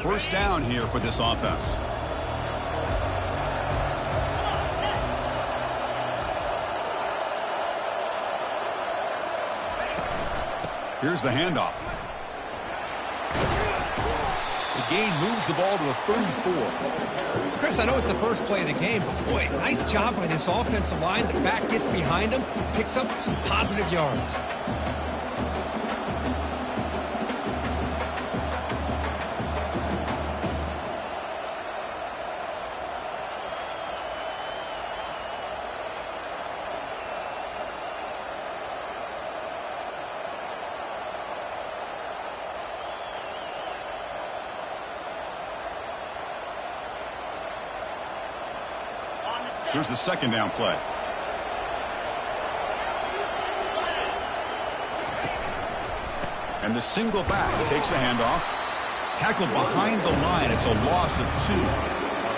first down here for this offense. Here's the handoff. The gain moves the ball to the 34. Chris, I know it's the first play of the game, but boy, nice job by this offensive line. The back gets behind him, picks up some positive yards. Here's the second down play. And the single back takes the handoff. Tackled behind the line. It's a loss of 2.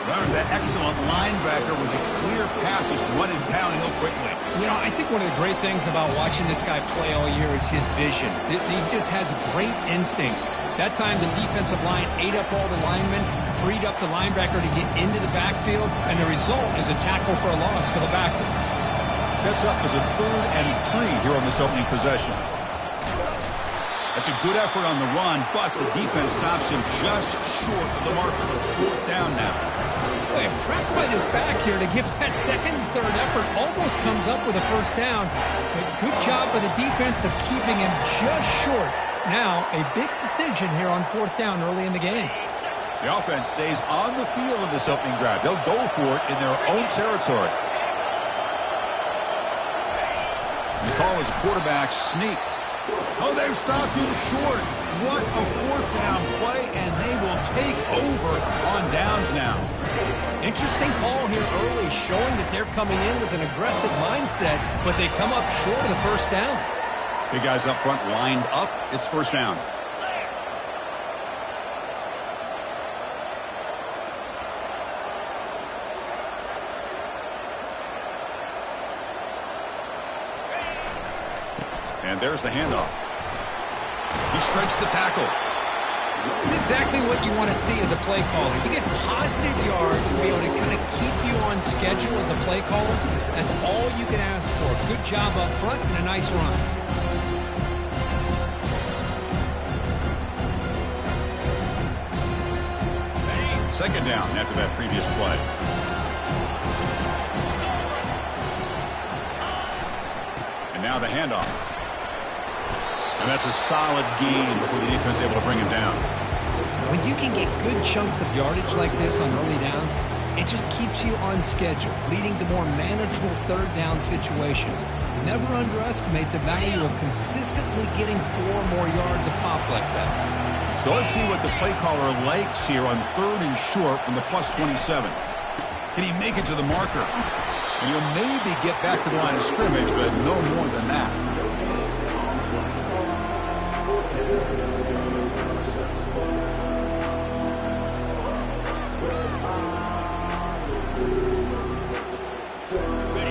There's that excellent linebacker with a clear path just running downhill quickly. You know, I think one of the great things about watching this guy play all year is his vision. He just has great instincts. That time the defensive line ate up all the linemen, freed up the linebacker to get into the backfield, and the result is a tackle for a loss for the backer. Sets up as a 3rd and 3 here on this opening possession. That's a good effort on the run, but the defense stops him just short of the marker. 4th down now. Boy, impressed by this back here to give that second and third effort. Almost comes up with a first down. But good job by the defense of keeping him just short. Now, a big decision here on 4th down early in the game. The offense stays on the field in this opening drive. They'll go for it in their own territory. The call is a quarterback sneak. Oh, they've stopped him short. What a 4th down play, and they will take over on downs now. Interesting call here early, showing that they're coming in with an aggressive mindset, but they come up short of the first down. Big guys up front lined up. It's first down. And there's the handoff. He shreds the tackle. It's exactly what you want to see as a play caller. You get positive yards to be able to kind of keep you on schedule as a play caller. That's all you can ask for. Good job up front and a nice run. Second down after that previous play. And now the handoff. And that's a solid gain before the defense is able to bring him down. When you can get good chunks of yardage like this on early downs, it just keeps you on schedule, leading to more manageable 3rd down situations. Never underestimate the value of consistently getting 4 more yards a pop like that. So let's see what the play caller likes here on 3rd and short from the +27. Can he make it to the marker? And he'll maybe get back to the line of scrimmage, but no more than that.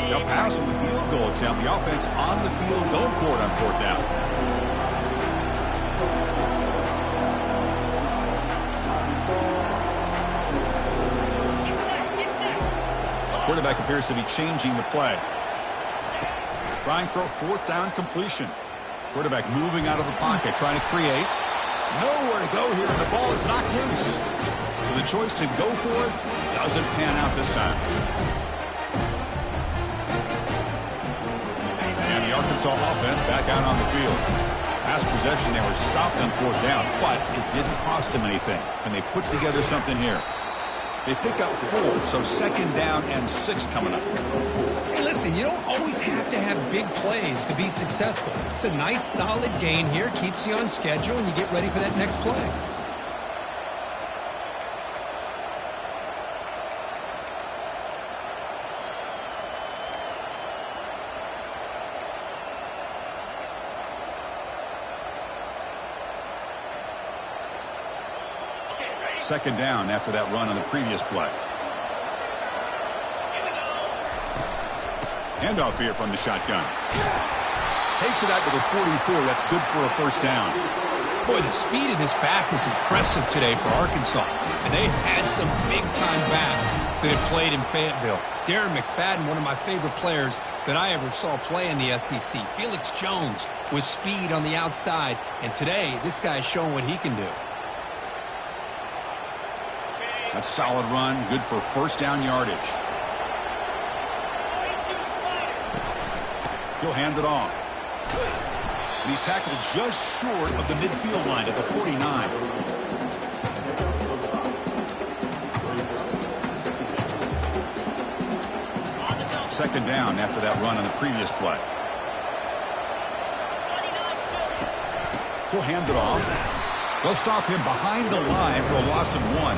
They'll pass on the field goal attempt. The offense on the field going for it on 4th down. Quarterback appears to be changing the play. Trying for a 4th down completion. Quarterback moving out of the pocket, trying to create. Nowhere to go here, and the ball is knocked loose. So the choice to go for it doesn't pan out this time. And the Arkansas offense back out on the field. Last possession, they were stopped on 4th down, but it didn't cost them anything. And they put together something here. They pick up 4, so 2nd down and 6 coming up. Hey, listen, you don't always have to have big plays to be successful. It's a nice, solid gain here, keeps you on schedule, and you get ready for that next play. Second down after that run on the previous play. Handoff here from the shotgun. Takes it out to the 44. That's good for a first down. Boy, the speed of this back is impressive today for Arkansas. And they've had some big-time backs that have played in Fayetteville. Darren McFadden, one of my favorite players that I ever saw play in the SEC. Felix Jones with speed on the outside. And today, this guy is showing what he can do. That's a solid run, good for first down yardage. He'll hand it off. And he's tackled just short of the midfield line at the 49. Second down after that run on the previous play. He'll hand it off. They'll stop him behind the line for a loss of 1.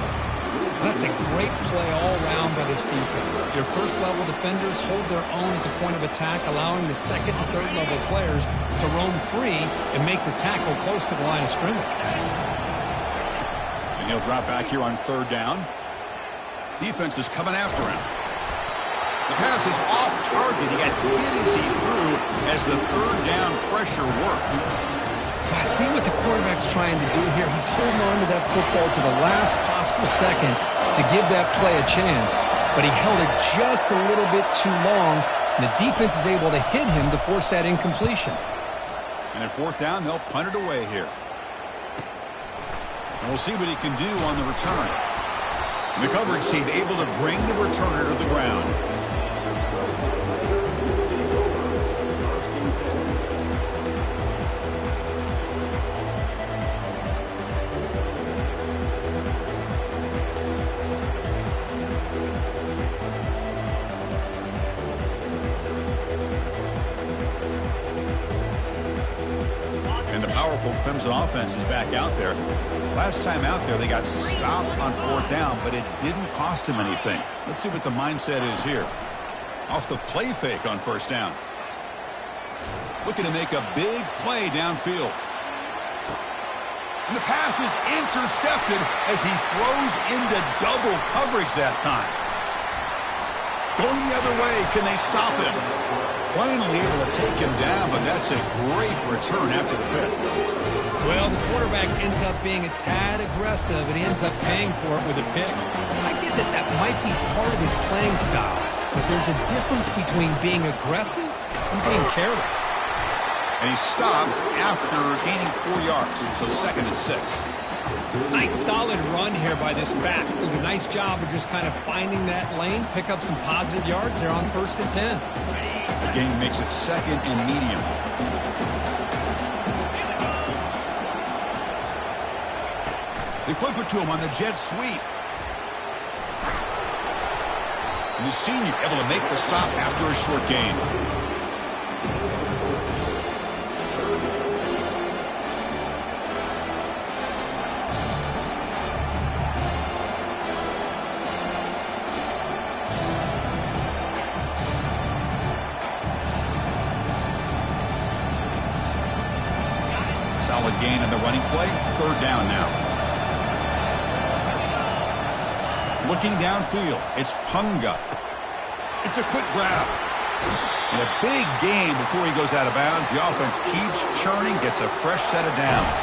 That's a great play all around by this defense. Your first-level defenders hold their own at the point of attack, allowing the second and third-level players to roam free and make the tackle close to the line of scrimmage. And he'll drop back here on third down. Defense is coming after him. The pass is off target. He got hit as he threw as the third down pressure works. I see what the quarterback's trying to do here. He's holding on to that football to the last possible second to give that play a chance. But he held it just a little bit too long. And the defense is able to hit him to force that incompletion. And at fourth down, they'll punt it away here. And we'll see what he can do on the return. And the coverage team able to bring the returner to the ground. Clemson offense is back out there. Last time out there, they got stopped on fourth down, but it didn't cost them anything. Let's see what the mindset is here. Off the play fake on first down. Looking to make a big play downfield. And the pass is intercepted as he throws into double coverage that time. Going the other way, can they stop him? Finally able to take him down, but that's a great return after the pick. Well, the quarterback ends up being a tad aggressive, and he ends up paying for it with a pick. I get that that might be part of his playing style, but there's a difference between being aggressive and being careless. And he stopped after gaining 4 yards, so 2nd and 6. Nice solid run here by this back. Did a nice job of just kind of finding that lane, pick up some positive yards there on 1st and 10. The game makes it 2nd and medium. They flip it to him on the jet sweep. And the senior able to make the stop after a short gain. Solid gain in the running play. 3rd down now. Looking downfield, it's Punga. It's a quick grab. And a big gain before he goes out of bounds. The offense keeps churning, gets a fresh set of downs.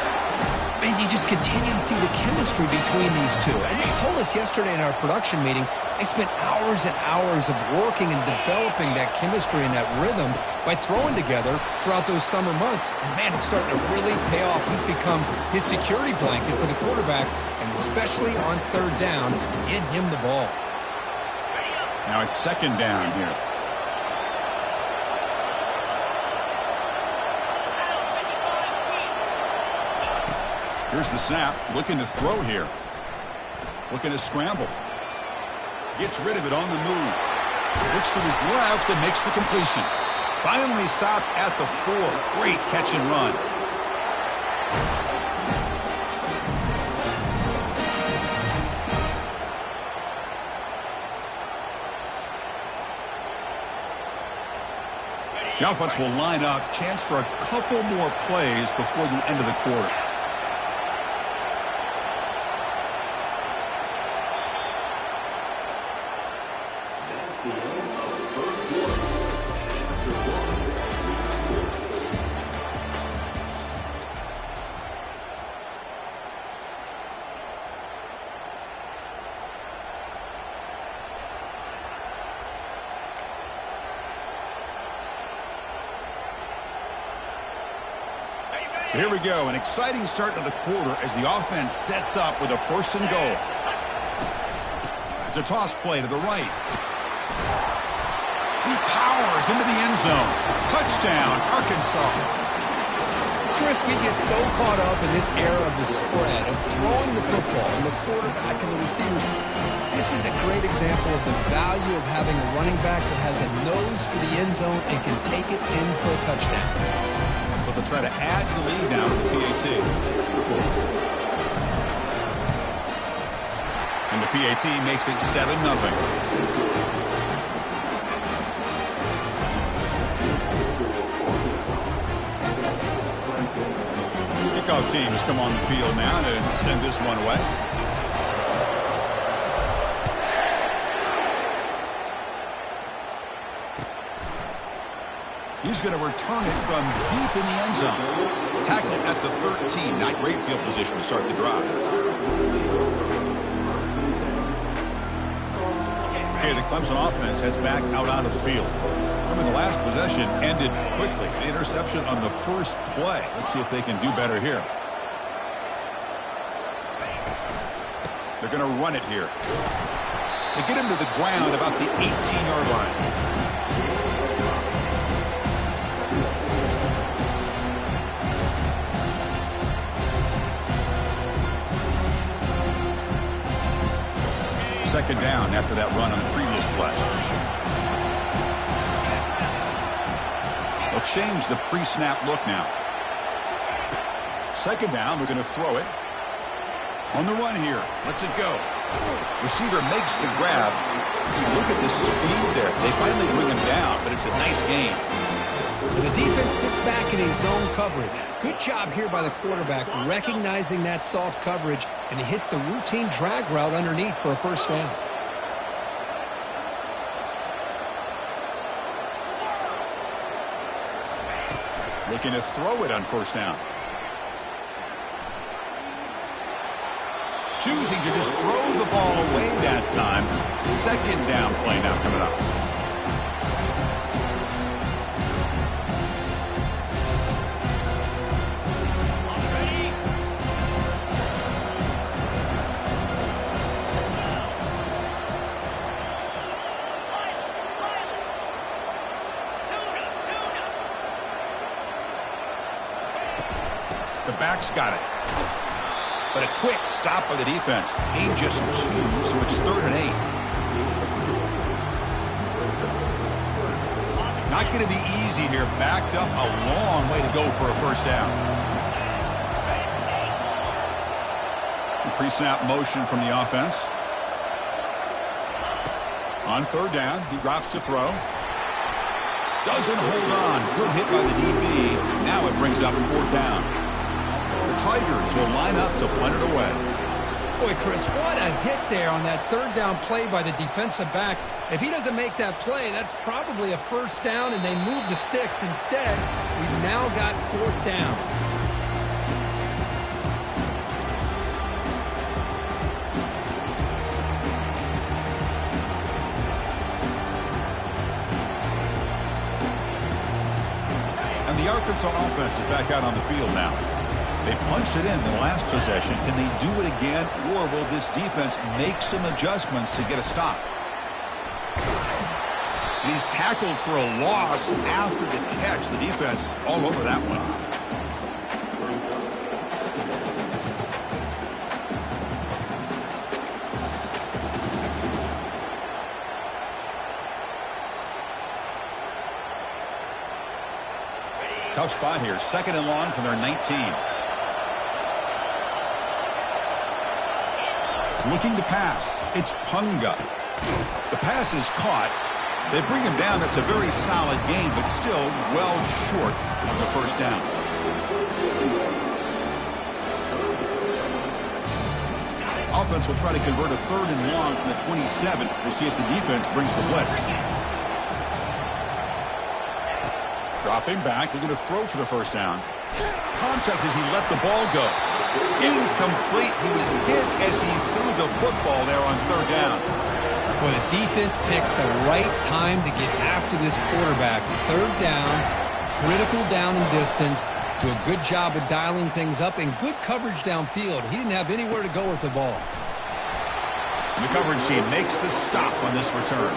And you just continue to see the chemistry between these two. And they told us yesterday in our production meeting, they spent hours and hours of working and developing that chemistry and that rhythm by throwing together throughout those summer months. And, man, it's starting to really pay off. He's become his security blanket for the quarterback, and especially on 3rd down, get him the ball. Now it's 2nd down here. Here's the snap. Looking to throw here. Looking to scramble. Gets rid of it on the move. Looks to his left and makes the completion. Finally stopped at the 4. Great catch and run. The offense will line up. Chance for a couple more plays before the end of the quarter. So here we go, an exciting start to the quarter as the offense sets up with a 1st and goal. It's a toss play to the right. He powers into the end zone. Touchdown, Arkansas. Chris, we get so caught up in this era of the spread, of throwing the football and the quarterback and the receiver. This is a great example of the value of having a running back that has a nose for the end zone and can take it in for a touchdown. But they'll try to add to the lead now with the PAT. And the PAT makes it 7-0. Kickoff team has come on the field now to send this one away. He's going to return it from deep in the end zone. Tackled at the 13. Not great field position to start the drive. Okay, the Clemson offense heads back out onto the field. The last possession ended quickly. An interception on the first play. Let's see if they can do better here. They're going to run it here. They get him to the ground about the 18-yard line. Second down after that run on the previous play. Change the pre-snap look now. Second down, we're going to throw it. On the run here. Let's it go. Receiver makes the grab. Look at the speed there. They finally bring him down, but it's a nice gain. The defense sits back in a zone coverage. Good job here by the quarterback recognizing that soft coverage, and he hits the routine drag route underneath for a 1st down. Looking to throw it on 1st down. Choosing to just throw the ball away that time. 2nd down play now coming up. The back's got it. But a quick stop by the defense. Gain just 2, so it's 3rd and 8. Not going to be easy here. Backed up a long way to go for a 1st down. Pre-snap motion from the offense. On 3rd down, he drops to throw. Doesn't hold on. Good hit by the DB. Now it brings up 4th down. The Tigers will line up to punt it away. Boy, Chris, what a hit there on that 3rd down play by the defensive back. If he doesn't make that play, that's probably a 1st down, and they move the sticks. Instead, we've now got 4th down. And the Arkansas offense is back out on the field now. They punched it in the last possession. Can they do it again, or will this defense make some adjustments to get a stop? And he's tackled for a loss after the catch. The defense all over that one. Tough spot here. 2nd and long from their 19. Looking to pass. It's Punga. The pass is caught. They bring him down. That's a very solid gain, but still well short of the 1st down. Offense will try to convert a 3rd and long from the 27. We'll see if the defense brings the blitz. Dropping back. They're going to throw for the 1st down. Contact as he let the ball go. Incomplete. He was hit as he threw the football there on 3rd down. Well, the defense picks the right time to get after this quarterback. 3rd down, critical down and distance. Do a good job of dialing things up and good coverage downfield. He didn't have anywhere to go with the ball. And the coverage team makes the stop on this return.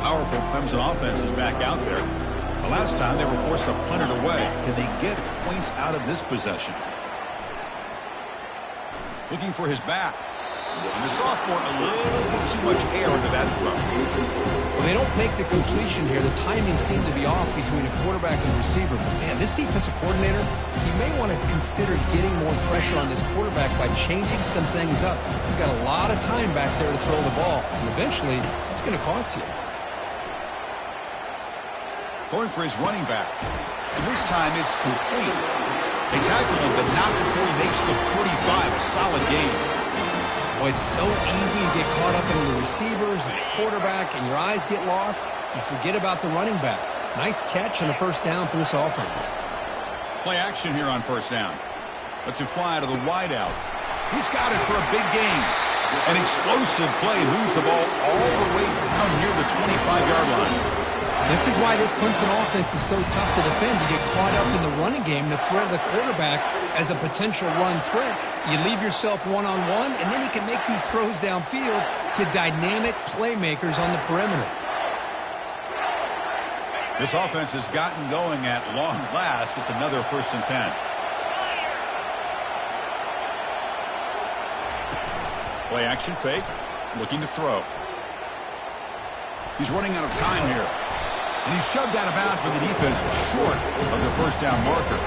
Powerful Clemson offense is back out there. The last time they were forced to punt it away. Can they get points out of this possession? Looking for his back. And the sophomore a little bit too much air into that throw. Well, they don't make the completion here. The timing seemed to be off between a quarterback and receiver. But, man, this defensive coordinator, he may want to consider getting more pressure on this quarterback by changing some things up. He's got a lot of time back there to throw the ball. And eventually, it's going to cost you. Going for his running back. And this time it's complete. They tackle him, but not before he makes the 45. A solid game. Boy, it's so easy to get caught up in the receivers and the quarterback, and your eyes get lost. You forget about the running back. Nice catch and a first down for this offense. Play action here on first down. Lets it fly to the wideout. He's got it for a big gain. An explosive play moves the ball all the way down near the 25-yard line. This is why this Clemson offense is so tough to defend. You get caught up in the running game, the threat of the quarterback as a potential run threat. You leave yourself one-on-one, and then he can make these throws downfield to dynamic playmakers on the perimeter. This offense has gotten going at long last. It's another 1st and 10. Play action fake, looking to throw. He's running out of time here. And he's shoved out of bounds by the defense short of the first down marker.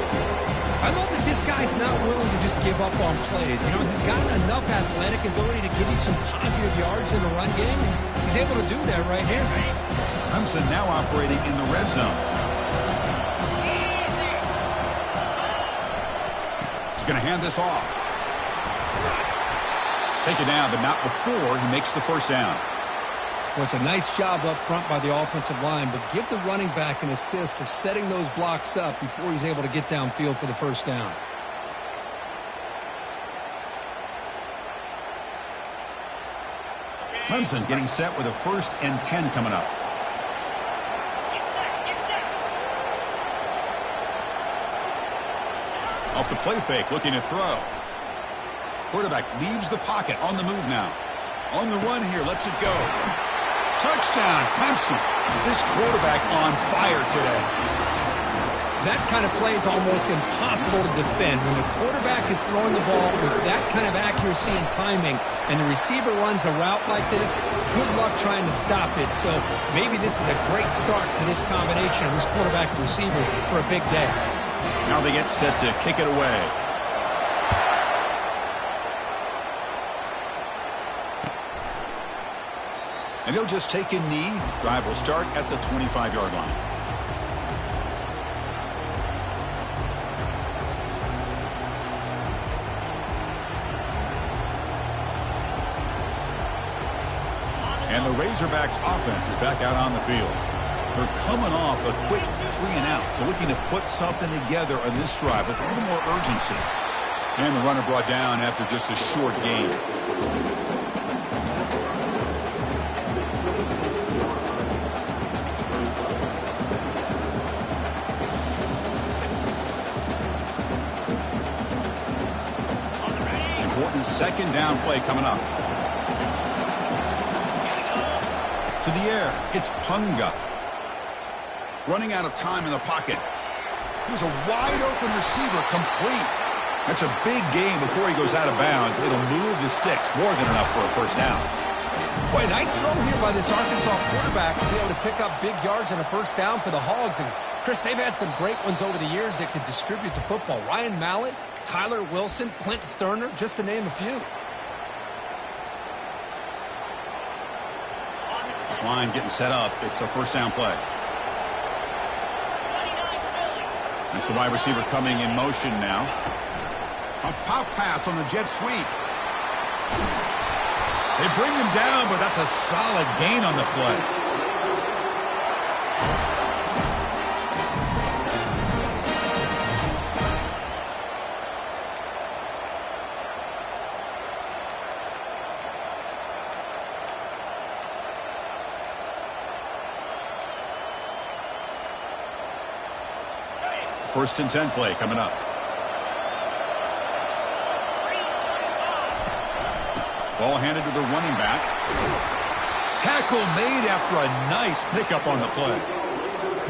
I love that this guy's not willing to just give up on plays. You know, he's got enough athletic ability to give you some positive yards in the run game, and he's able to do that right here. Clemson now operating in the red zone. He's going to hand this off. Take it down, but not before he makes the first down. Well, it's a nice job up front by the offensive line, but give the running back an assist for setting those blocks up before he's able to get downfield for the first down. Clemson getting set with a 1st and 10 coming up. Off the play fake, looking to throw. Quarterback leaves the pocket, on the move now. On the run here, lets it go. Touchdown, Clemson. This quarterback on fire today. That kind of play is almost impossible to defend. When the quarterback is throwing the ball with that kind of accuracy and timing, and the receiver runs a route like this, good luck trying to stop it. So maybe this is a great start to this combination of this quarterback and receiver for a big day. Now they get set to kick it away. And he'll just take a knee. Drive will start at the 25-yard line. And the Razorbacks offense is back out on the field. They're coming off a quick 3-and-out, so looking to put something together on this drive with a little more urgency. And the runner brought down after just a short gain. Important 2nd down play coming up. To the air, it's Punga. Running out of time in the pocket. Here's a wide-open receiver, complete. That's a big gain before he goes out of bounds. It'll move the sticks, more than enough for a first down. Boy, nice throw here by this Arkansas quarterback to be able to pick up big yards and a first down for the Hogs. And, Chris, they've had some great ones over the years that could distribute the football. Ryan Mallett, Tyler Wilson, Clint Sterner, just to name a few. This line getting set up. It's a first down play. That's the wide receiver coming in motion now. A pop pass on the jet sweep. They bring him down, but that's a solid gain on the play. First and 10 play coming up. Ball handed to the running back. Tackle made after a nice pickup on the play.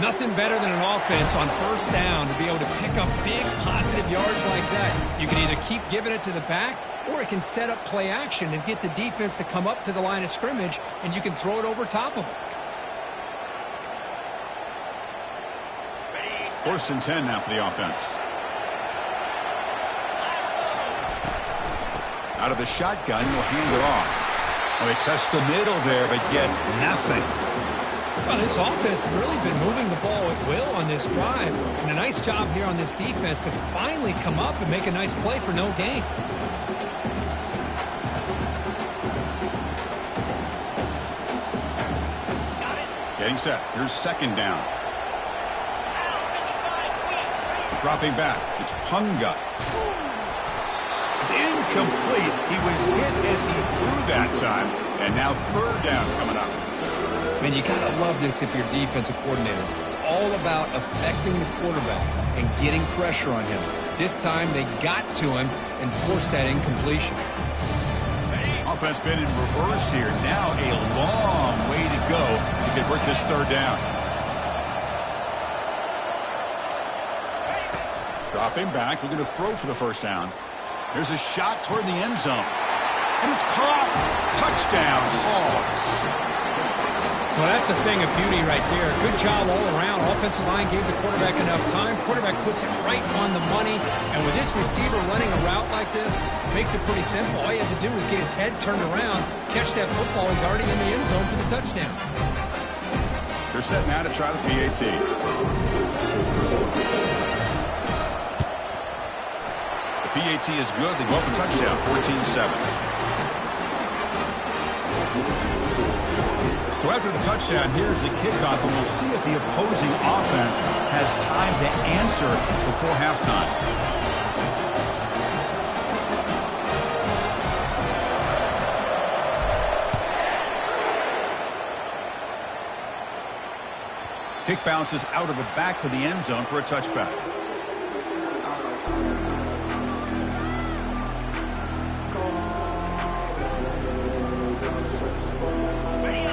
Nothing better than an offense on first down to be able to pick up big positive yards like that. You can either keep giving it to the back, or it can set up play action and get the defense to come up to the line of scrimmage, and you can throw it over top of them. First and 10 now for the offense. Out of the shotgun, he'll hand it off. Well, they test the middle there, but get nothing. Well, this offense has really been moving the ball at will on this drive. And a nice job here on this defense to finally come up and make a nice play for no gain. Getting set. Here's second down. Dropping back. It's Punga. It's incomplete. He was hit as he threw that time. And now third down coming up. Man, you got to love this if you're defensive coordinator. It's all about affecting the quarterback and getting pressure on him. This time they got to him and forced that incompletion. Offense been in reverse here. Now a long way to go to convert this third down. Dropping back, looking to throw for the first down. There's a shot toward the end zone. And it's caught. Touchdown, Hogs. Well, that's a thing of beauty right there. Good job all around. Offensive line gave the quarterback enough time. Quarterback puts it right on the money. And with this receiver running a route like this, makes it pretty simple. All you have to do is get his head turned around, catch that football. He's already in the end zone for the touchdown. They're set now to try the PAT. The PAT is good. They go up a touchdown, 14-7. So after the touchdown, here's the kickoff, and we'll see if the opposing offense has time to answer before halftime. Kick bounces out of the back of the end zone for a touchback.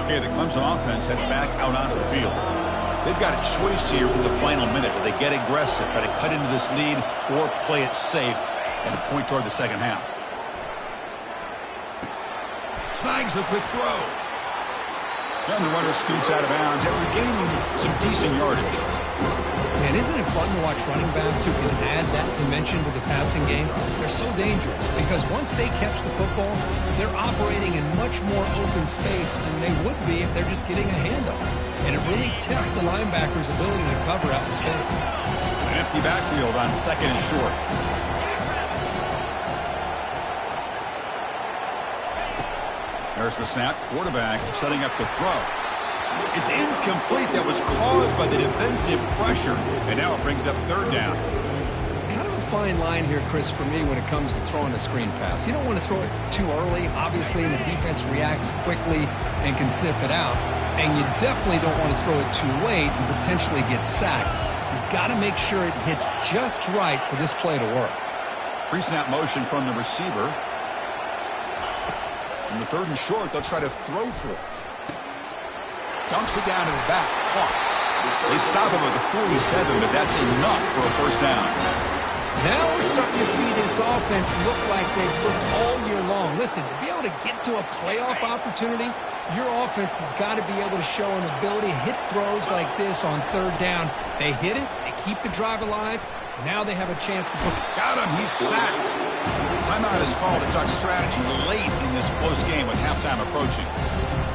Okay, the Clemson offense heads back out onto the field. They've got a choice here in the final minute. Do they get aggressive, try to cut into this lead, or play it safe and point toward the second half? Snags the quick throw. And the runner scoots out of bounds after gaining some decent yardage. Man, isn't it fun to watch running backs who can add that dimension to the passing game? They're so dangerous because once they catch the football, they're operating in much more open space than they would be if they're just getting a handoff. And it really tests the linebacker's ability to cover out the space. An empty backfield on second and short. There's the snap. Quarterback setting up the throw. It's incomplete. That was caused by the defensive pressure. And now it brings up third down. Kind of a fine line here, Chris, for me when it comes to throwing a screen pass. You don't want to throw it too early, obviously, and the defense reacts quickly and can sniff it out. And you definitely don't want to throw it too late and potentially get sacked. You've got to make sure it hits just right for this play to work. Pre-snap motion from the receiver. In the third and short, they'll try to throw for it. Dumps it down to the back. Caught. They stop him with a 47, but that's enough for a first down. Now we're starting to see this offense look like they've looked all year long. Listen, to be able to get to a playoff opportunity, your offense has got to be able to show an ability to hit throws like this on third down. They hit it. They keep the drive alive. Now they have a chance to put... Got him. He's sacked. Timeout is called to talk strategy late in this close game with halftime approaching.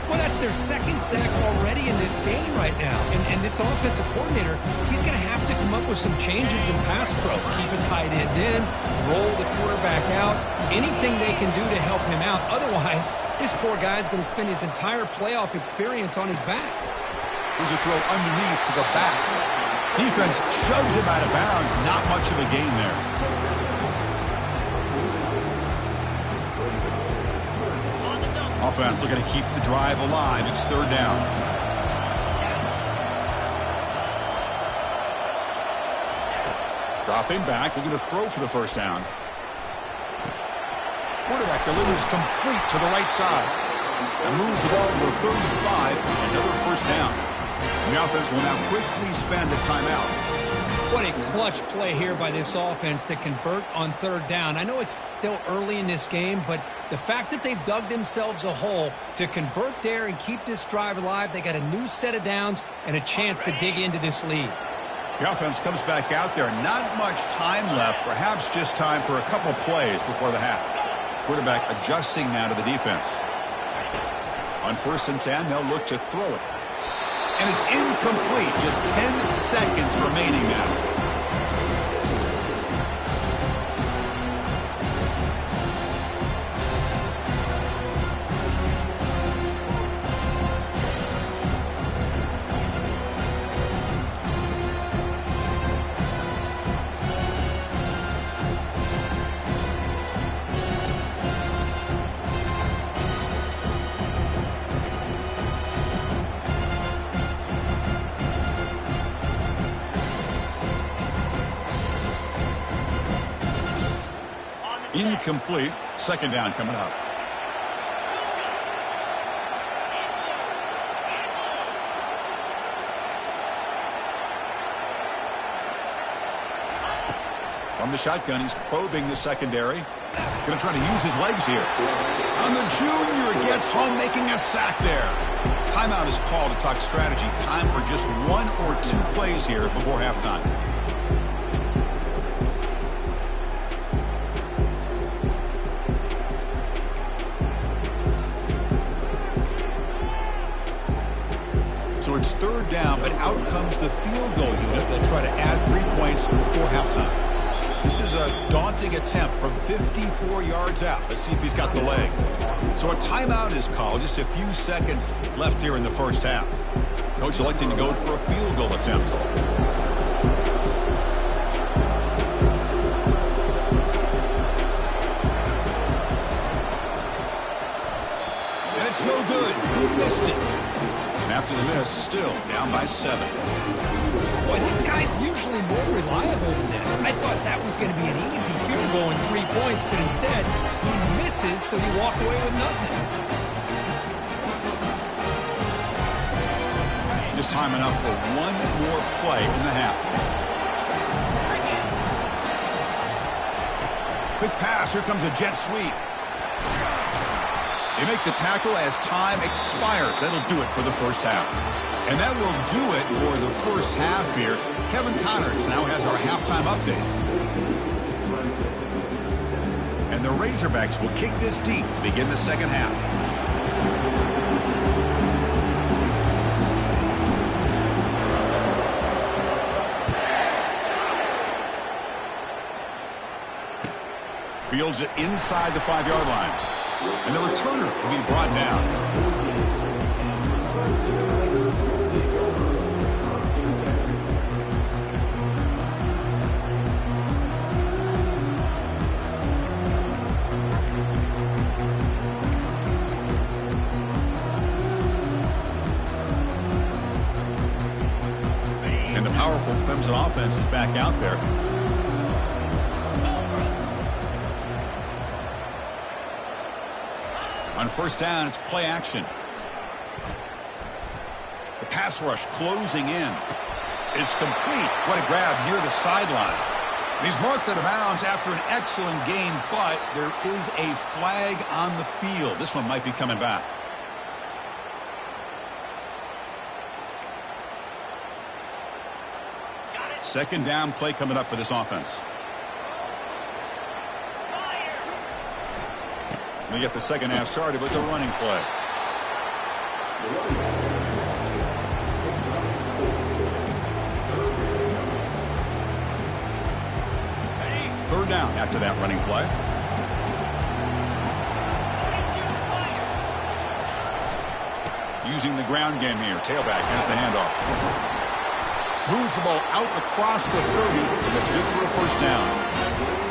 Well, that's their second sack already in this game right now. And this offensive coordinator, he's going to have to come up with some changes in pass pro. Keep a tight end in, roll the quarterback out, anything they can do to help him out. Otherwise, this poor guy's going to spend his entire playoff experience on his back. Here's a throw underneath to the back. Defense shoves him out of bounds. Not much of a gain there. Offense looking to keep the drive alive. It's third down. Dropping back, looking to throw for the first down. Quarterback delivers complete to the right side. And moves the ball to the 35, another first down. The offense will now quickly spend a timeout. What a clutch play here by this offense to convert on third down. I know it's still early in this game, but the fact that they've dug themselves a hole to convert there and keep this drive alive, they got a new set of downs and a chance to dig into this lead. The offense comes back out there. Not much time left, perhaps just time for a couple plays before the half. Quarterback adjusting now to the defense. On 1st and 10, they'll look to throw it. And it's incomplete. Just 10 seconds remaining now. Incomplete. Second down coming up. From the shotgun, he's probing the secondary. Going to try to use his legs here. And the junior gets home, making a sack there. Timeout is called to talk strategy. Time for just 1 or 2 plays here before halftime. So it's third down, but out comes the field goal unit. They'll try to add 3 points before halftime. This is a daunting attempt from 54 yards out. Let's see if he's got the leg. So a timeout is called. Just a few seconds left here in the first half. Coach electing to go for a field goal attempt. And it's no good. Missed it. After the miss, still down by 7. Boy, this guy's usually more reliable than this. I thought that was going to be an easy field goal and 3 points, but instead, he misses, so you walk away with nothing. Just time enough for one more play in the half. Quick pass. Here comes a jet sweep. They make the tackle as time expires. That'll do it for the first half. And that will do it for the first half here. Kevin Connors now has our halftime update. And the Razorbacks will kick this deep to begin the second half. Fields it inside the 5-yard line. And the returner will be brought down. And the powerful Clemson offense is back out there. On first down, it's play action. The pass rush closing in. It's complete. What a grab near the sideline. He's marked out of bounds after an excellent game, but there is a flag on the field. This one might be coming back. Second down play coming up for this offense. We get the second half started with the running play. Third down after that running play. Using the ground game here. Tailback has the handoff. Moves the ball out across the 30. That's good for a first down.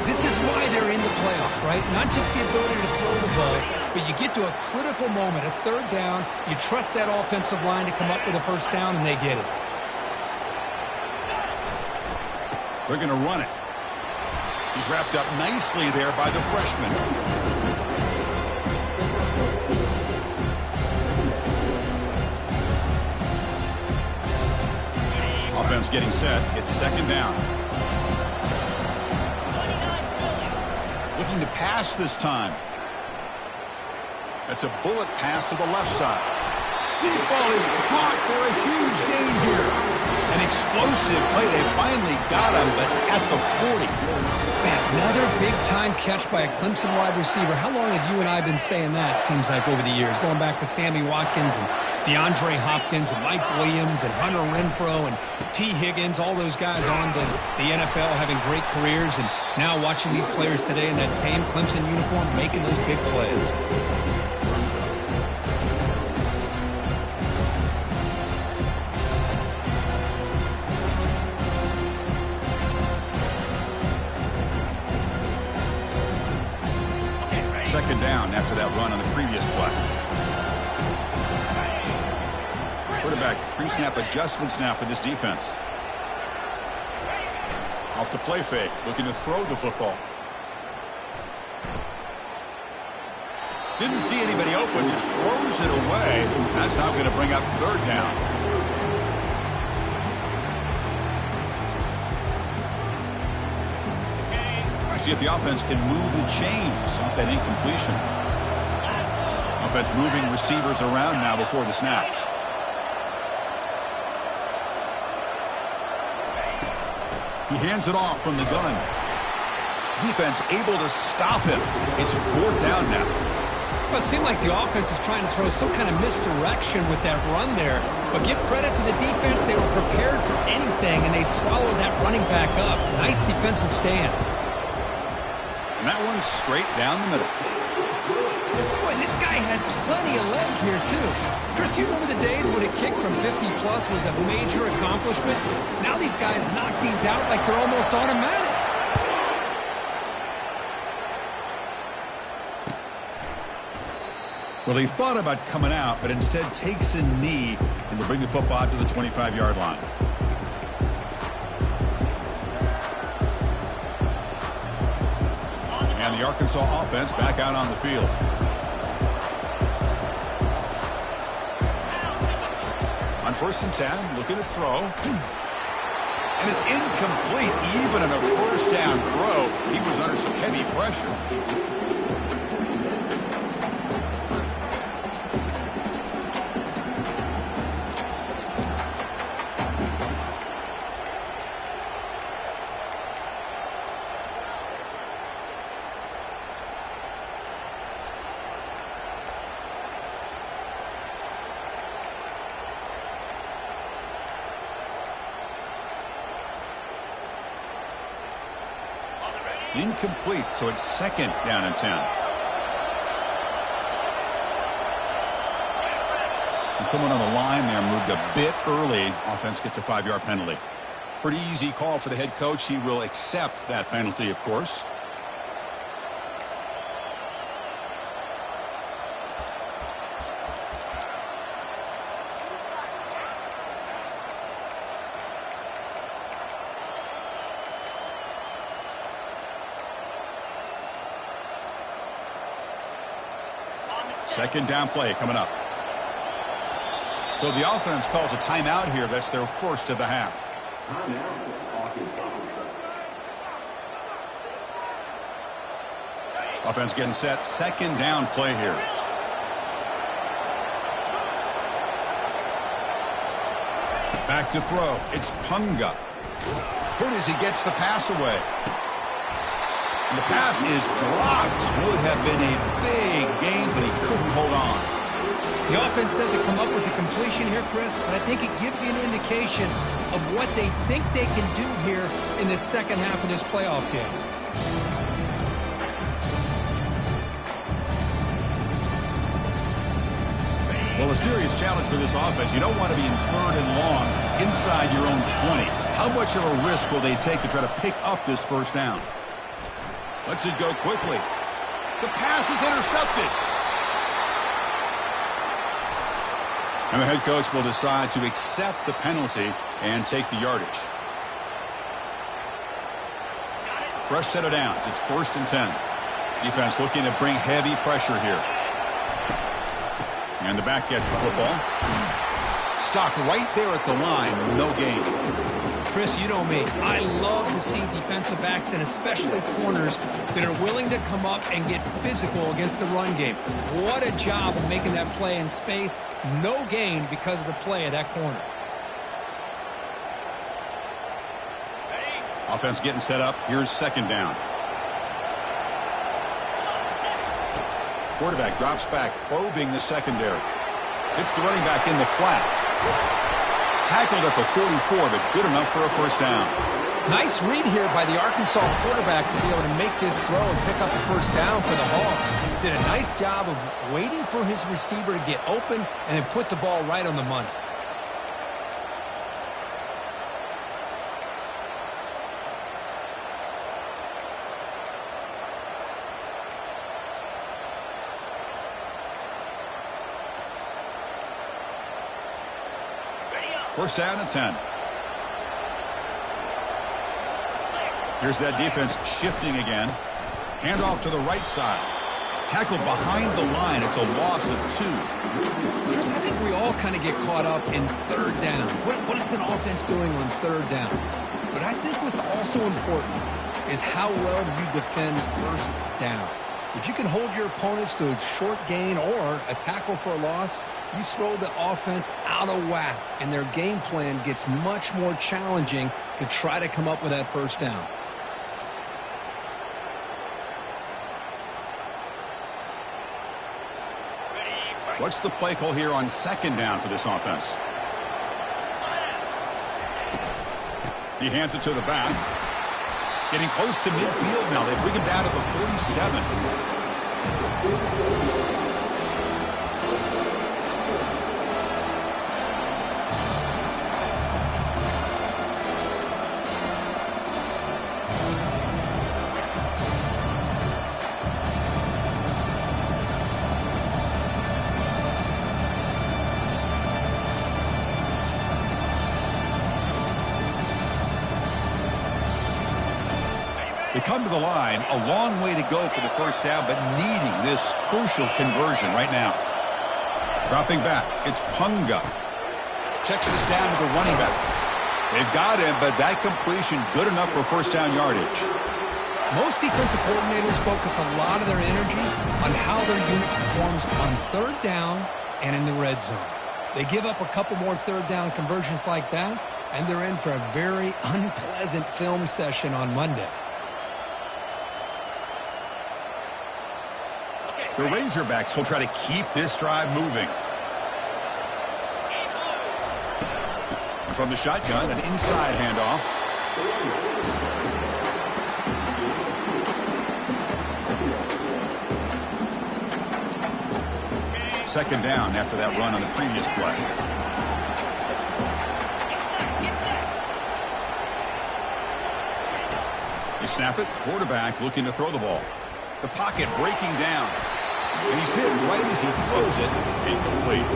This is why they're in the playoff, right? Not just the ability to throw the ball, but you get to a critical moment, a third down, you trust that offensive line to come up with a first down, and they get it. They're going to run it. He's wrapped up nicely there by the freshman. Offense getting set. It's second down. Looking to pass this time. That's a bullet pass to the left side. Deep ball is caught for a huge gain here. An explosive play. They finally got him, but at the 40. Man, another big-time catch by a Clemson wide receiver. How long have you and I been saying that, seems like, over the years? Going back to Sammy Watkins and DeAndre Hopkins and Mike Williams and Hunter Renfrow and T. Higgins, all those guys on to the NFL having great careers. And now watching these players today in that same Clemson uniform making those big plays. Second down after that run on the previous play. Quarterback pre-snap adjustments now for this defense. Off the play fake, looking to throw the football. Didn't see anybody open, just throws it away. That's now going to bring up third down. See if the offense can move the chains off that incompletion. Offense moving receivers around now before the snap. He hands it off from the gun. Defense able to stop him. It's fourth down now. Well, it seemed like the offense is trying to throw some kind of misdirection with that run there. But give credit to the defense. They were prepared for anything, and they swallowed that running back up. Nice defensive stand. And that one's straight down the middle. Boy, this guy had plenty of leg here, too. Chris, you remember the days when a kick from 50-plus was a major accomplishment? Now these guys knock these out like they're almost automatic. Well, he thought about coming out, but instead takes a knee and will bring the football out to the 25-yard line. And the Arkansas offense back out on the field. On 1st and 10, looking to throw. And it's incomplete, even in a first down throw. He was under some heavy pressure. Incomplete, so it's second down and 10. And someone on the line there moved a bit early. Offense gets a 5-yard penalty. Pretty easy call for the head coach. He will accept that penalty, of course. Second down play coming up. So the offense calls a timeout here. That's their first of the half. Offense getting set. Second down play here. Back to throw. It's Punga. Hurt as he gets the pass away. And the pass is dropped. Would have been a big gain, but he couldn't hold on. The offense doesn't come up with the completion here, Chris, but I think it gives you an indication of what they think they can do here in the second half of this playoff game. Well, a serious challenge for this offense. You don't want to be in third and long inside your own 20. How much of a risk will they take to try to pick up this first down? Let's it go quickly. The pass is intercepted. And the head coach will decide to accept the penalty and take the yardage. Fresh set of downs. It's 1st and 10. Defense looking to bring heavy pressure here. And the back gets the football. Stopped right there at the line. No gain. Chris, you know me. I love to see defensive backs and especially corners that are willing to come up and get physical against the run game. What a job of making that play in space. No gain because of the play of that corner. Offense getting set up. Here's 2nd down. Quarterback drops back, probing the secondary. Hits the running back in the flat. Tackled at the 44, but good enough for a 1st down. Nice read here by the Arkansas quarterback to be able to make this throw and pick up a 1st down for the Hogs. Did a nice job of waiting for his receiver to get open and then put the ball right on the money. First down and 10. Here's that defense shifting again. Handoff to the right side. Tackled behind the line. It's a loss of 2. Chris, I think we all kind of get caught up in 3rd down. What is an offense doing on 3rd down? But I think what's also important is how well do you defend 1st down. If you can hold your opponents to a short gain or a tackle for a loss, you throw the offense out of whack, and their game plan gets much more challenging to try to come up with that 1st down. What's the play call here on 2nd down for this offense? He hands it to the back. Getting close to midfield now. They bring him down to the 47. They come to the line, a long way to go for the 1st down, but needing this crucial conversion right now. Dropping back, it's Punga. Checks this down to the running back. They've got him, but that completion good enough for 1st down yardage. Most defensive coordinators focus a lot of their energy on how their unit performs on 3rd down and in the red zone. They give up a couple more 3rd down conversions like that, and they're in for a very unpleasant film session on Monday. The Razorbacks will try to keep this drive moving. And from the shotgun, an inside handoff. Second down after that run on the previous play. You snap it, quarterback looking to throw the ball. The pocket breaking down. And he's hit right as he throws it. Incomplete.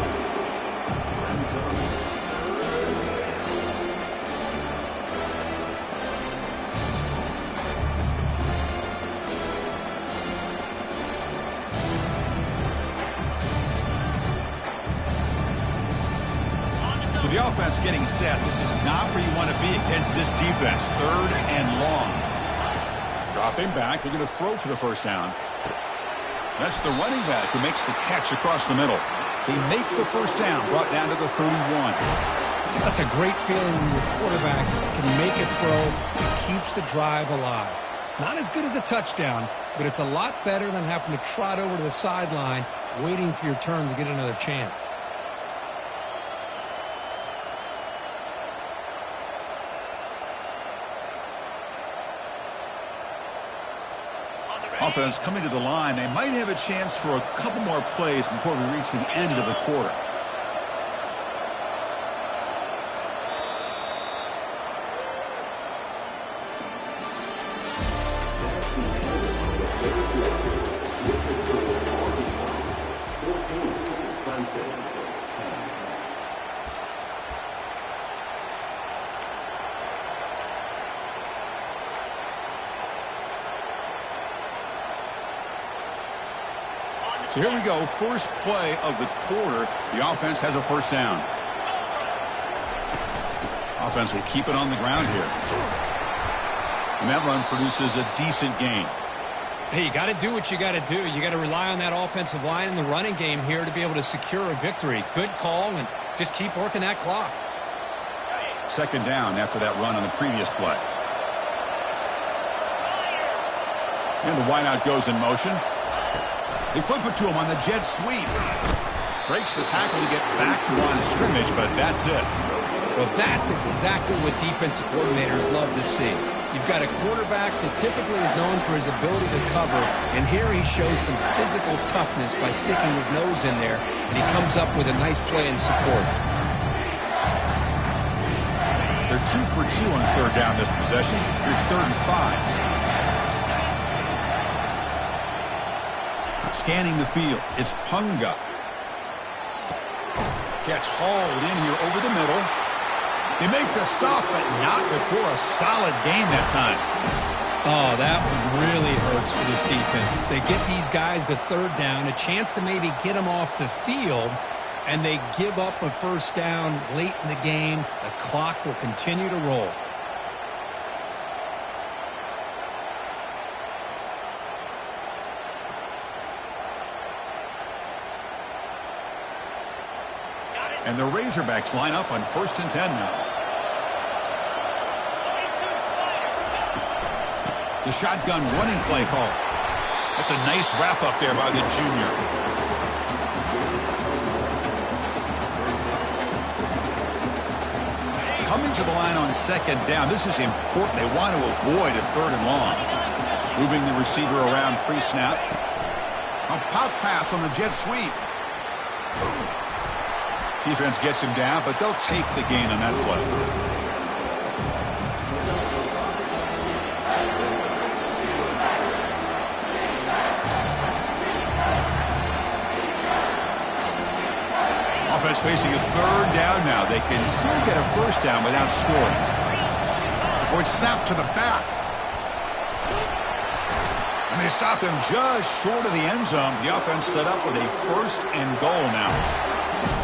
So the offense getting set. This is not where you want to be against this defense. 3rd and long. Dropping back. They're going to throw for the 1st down. That's the running back who makes the catch across the middle. They make the 1st down, brought down to the 31. That's a great feeling when your quarterback can make a throw and keeps the drive alive. Not as good as a touchdown, but it's a lot better than having to trot over to the sideline waiting for your turn to get another chance. Offense coming to the line. They might have a chance for a couple more plays before we reach the end of the quarter. So here we go, first play of the quarter. The offense has a first down. Offense will keep it on the ground here. And that run produces a decent gain. Hey, you got to do what you got to do. You got to rely on that offensive line in the running game here to be able to secure a victory. Good call, and just keep working that clock. Second down after that run on the previous play. And the wideout goes in motion. They flip it to him on the jet sweep. Breaks the tackle to get back to the line of scrimmage, but that's it. Well, that's exactly what defensive coordinators love to see. You've got a quarterback that typically is known for his ability to cover, and here he shows some physical toughness by sticking his nose in there, and he comes up with a nice play in support. They're 2 for 2 on third down this possession. Here's 3rd and 5. Scanning the field, it's Punga. Catch hauled in here over the middle. They make the stop, but not before a solid gain that time. Oh, that one really hurts for this defense. They get these guys to third down, a chance to maybe get them off the field, and they give up a first down late in the game. The clock will continue to roll. And the Razorbacks line up on 1st and 10 now. The shotgun running play call. That's a nice wrap up there by the junior. Coming to the line on 2nd down. This is important. They want to avoid a 3rd and long. Moving the receiver around pre-snap. A pop pass on the jet sweep. Defense gets him down, but they'll take the gain on that play. Offense facing a 3rd down now. They can still get a first down without scoring. Or it's snapped to the back. And they stop him just short of the end zone. The offense set up with a 1st and goal now.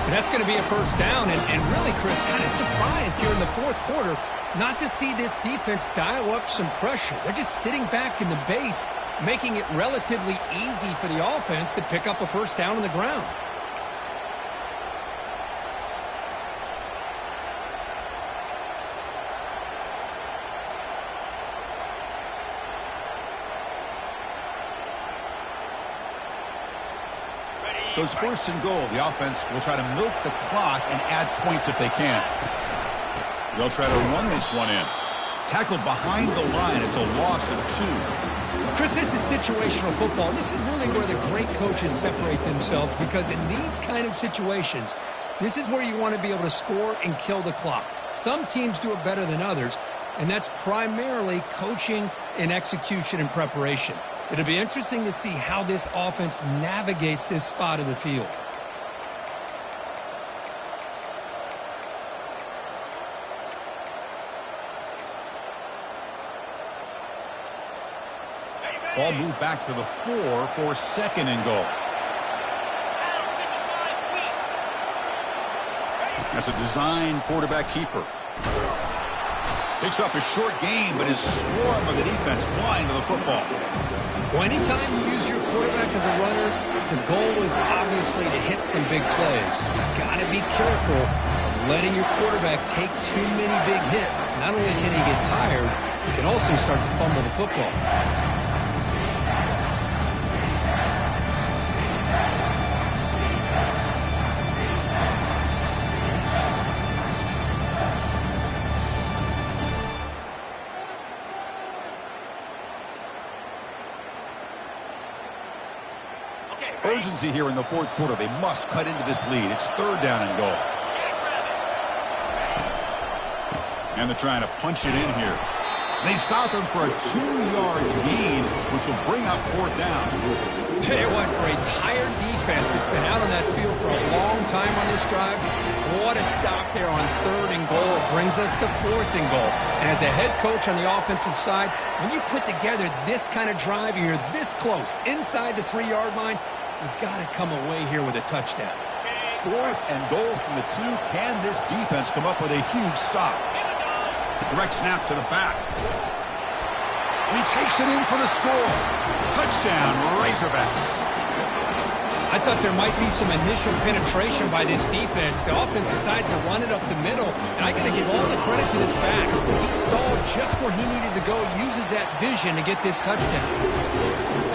And that's going to be a first down. And really, Chris, kind of surprised here in the 4th quarter not to see this defense dial up some pressure. They're just sitting back in the base, making it relatively easy for the offense to pick up a first down on the ground. So it's 1st and goal. The offense will try to milk the clock and add points if they can. They'll try to run this one in. Tackled behind the line. It's a loss of 2. Chris, this is situational football. This is really where the great coaches separate themselves, because in these kind of situations, this is where you want to be able to score and kill the clock. Some teams do it better than others, and that's primarily coaching and execution and preparation. It'll be interesting to see how this offense navigates this spot of the field. Ball moved back to the 4 for 2nd and goal. That's a design quarterback keeper. Picks up a short gain, but his swarm of the defense flying to the football. Well, anytime you use your quarterback as a runner, the goal is obviously to hit some big plays. You've got to be careful of letting your quarterback take too many big hits. Not only can he get tired, he can also start to fumble the football. Urgency here in the 4th quarter. They must cut into this lead. It's 3rd down and goal. And they're trying to punch it in here. They stop him for a 2-yard gain, which will bring up 4th down. Tell you what, for a tired defense that's been out on that field for a long time on this drive, what a stop there on 3rd and goal. It brings us to 4th and goal. And as a head coach on the offensive side, when you put together this kind of drive, you're this close inside the 3-yard line, You've got to come away here with a touchdown. 4th and goal from the 2. Can this defense come up with a huge stop? Direct snap to the back. And he takes it in for the score. Touchdown, Razorbacks. I thought there might be some initial penetration by this defense. The offense decides to run it up the middle, and I got to give all the credit to this back. He saw just where he needed to go, uses that vision to get this touchdown.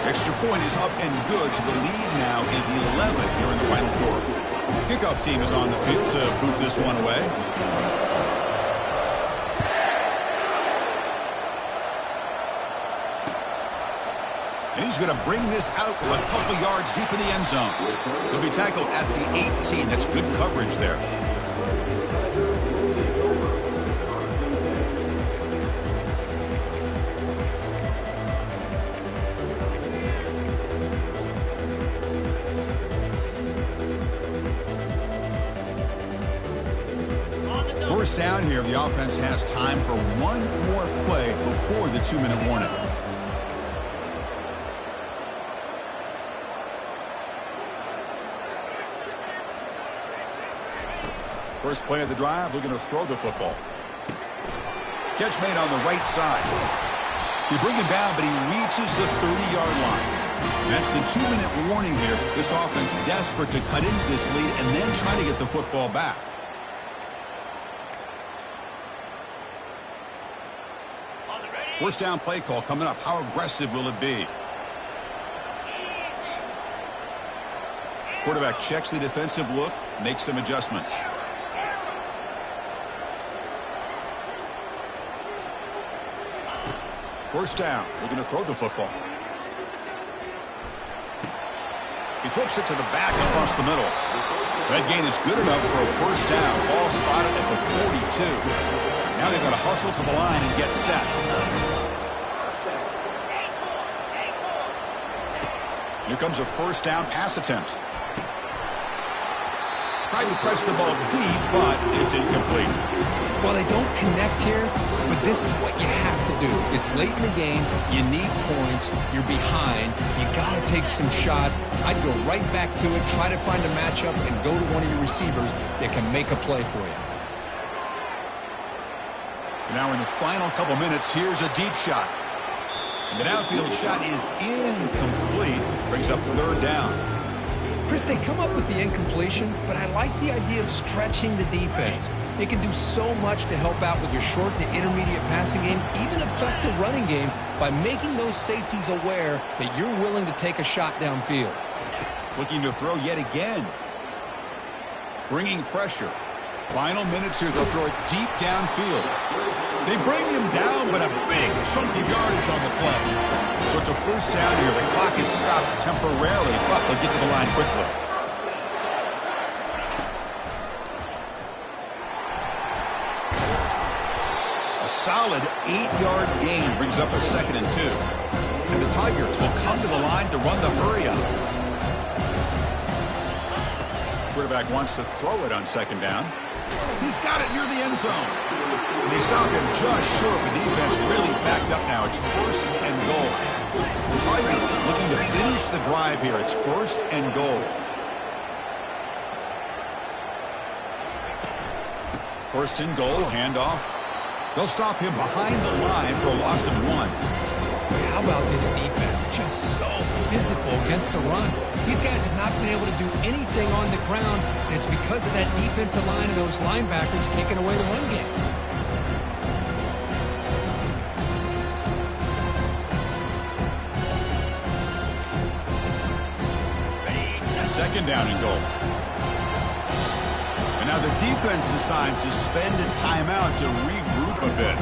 Extra point is up and good, so the lead now is 11 here in the final quarter. Kickoff team is on the field to boot this one away. And he's going to bring this out for a couple yards deep in the end zone. He'll be tackled at the 18. That's good coverage there. First down here, the offense has time for one more play before the 2-minute warning. First play of the drive, looking to throw the football. Catch made on the right side. They bring him down, but he reaches the 30-yard line. That's the 2-minute warning here. This offense desperate to cut into this lead and then try to get the football back. First down play call coming up. How aggressive will it be? Quarterback checks the defensive look, makes some adjustments. First down, looking to throw the football. He flips it to the back across the middle. That gain is good enough for a first down. Ball spotted at the 42. Now they've got to hustle to the line and get set. Here comes a first down pass attempt. Tried to press the ball deep, but it's incomplete. Well, they don't connect here, but this is what you have to do. It's late in the game. You need points. You're behind. You got to take some shots. I'd go right back to it, try to find a matchup, and go to one of your receivers that can make a play for you. Now in the final couple minutes, here's a deep shot. And the downfield shot is incomplete. Brings up third down. Chris, they come up with the incompletion, but I like the idea of stretching the defense. They can do so much to help out with your short to intermediate passing game, even affect the running game by making those safeties aware that you're willing to take a shot downfield. Looking to throw yet again. Bringing pressure. Final minutes here, they'll throw it deep downfield. They bring him down, but a big chunk of yardage on the play. So it's a first down here. The clock is stopped temporarily, but they'll get to the line quickly. A solid 8-yard gain brings up a 2nd and 2. And the Tigers will come to the line to run the hurry-up. Quarterback wants to throw it on 2nd down. He's got it near the end zone. And they stop him just short. The defense really backed up now. It's 1st and goal. The Tigers looking to finish the drive here. It's 1st and goal. 1st and goal, handoff. They'll stop him behind the line for a loss of 1. How about this defense? Just so physical against the run. These guys have not been able to do anything on the ground, and it's because of that defensive line and those linebackers taking away the run game. Second down and goal. And now the defense decides to spend a timeout to regroup a bit.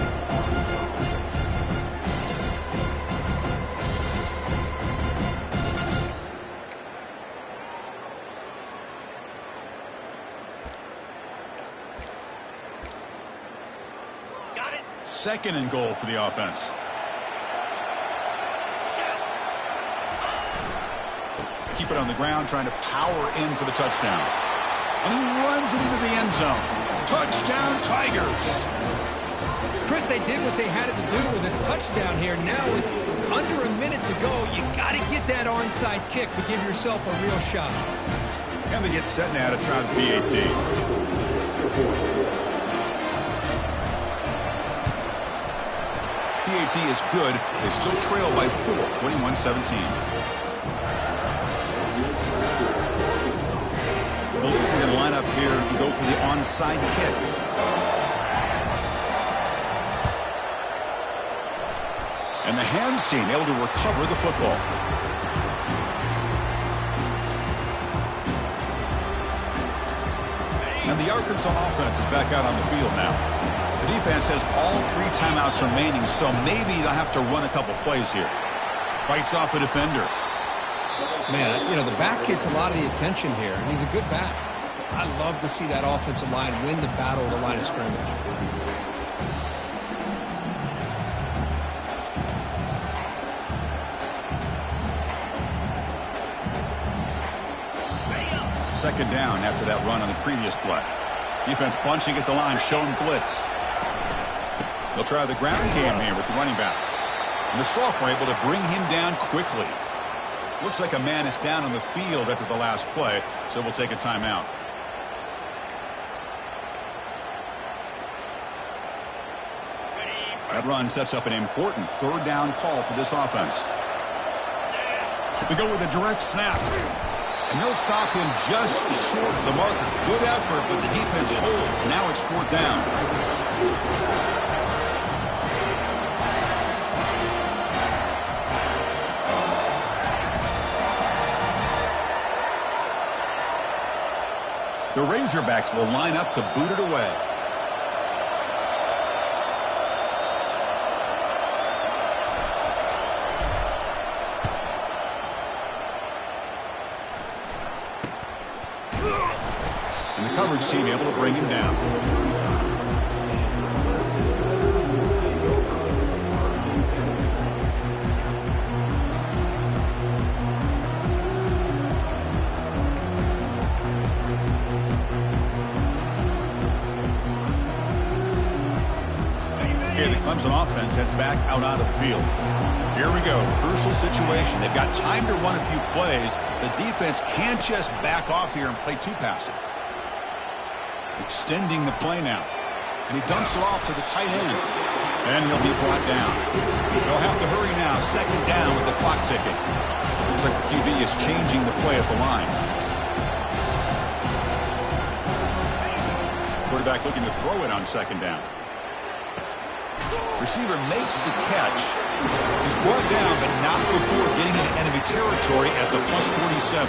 Second and goal for the offense. Keep it on the ground, trying to power in for the touchdown. And he runs it into the end zone. Touchdown, Tigers. Chris, they did what they had to do with this touchdown here. Now with Under a minute to go, you got to get that onside kick to give yourself a real shot. And they get set now to try the PAT. PAT is good. They still trail by 4, 21-17. I believe they're going to line up here and go for the onside kick. And the hands team able to recover the football. And the Arkansas offense is back out on the field now. The defense has all 3 timeouts remaining, so maybe they'll have to run a couple plays here. Fights off a defender. Man, you know, the back gets a lot of the attention here, and he's a good back. I love to see that offensive line win the battle at the line of scrimmage. Second down after that run on the previous play. Defense bunching at the line, showing blitz. They'll try the ground game here with the running back. And the sophomore able to bring him down quickly. Looks like a man is down on the field after the last play, so we'll take a timeout. That run sets up an important third down call for this offense. We go with a direct snap. And they'll stop him just short of the marker. Good effort, but the defense holds. Now it's 4th down. The Razorbacks will line up to boot it away. And the coverage team able to bring him down. Okay, the Clemson offense heads back out onto the field. Here we go. Crucial situation. They've got time to run a few plays. The defense can't just back off here and play too passive. Extending the play now. And he dumps it off to the tight end. And he'll be brought down. They'll have to hurry now. Second down with the clock ticking. Looks like the QB is changing the play at the line. Quarterback looking to throw it on second down. Receiver makes the catch. He's brought down, but not before getting into enemy territory at the plus 47.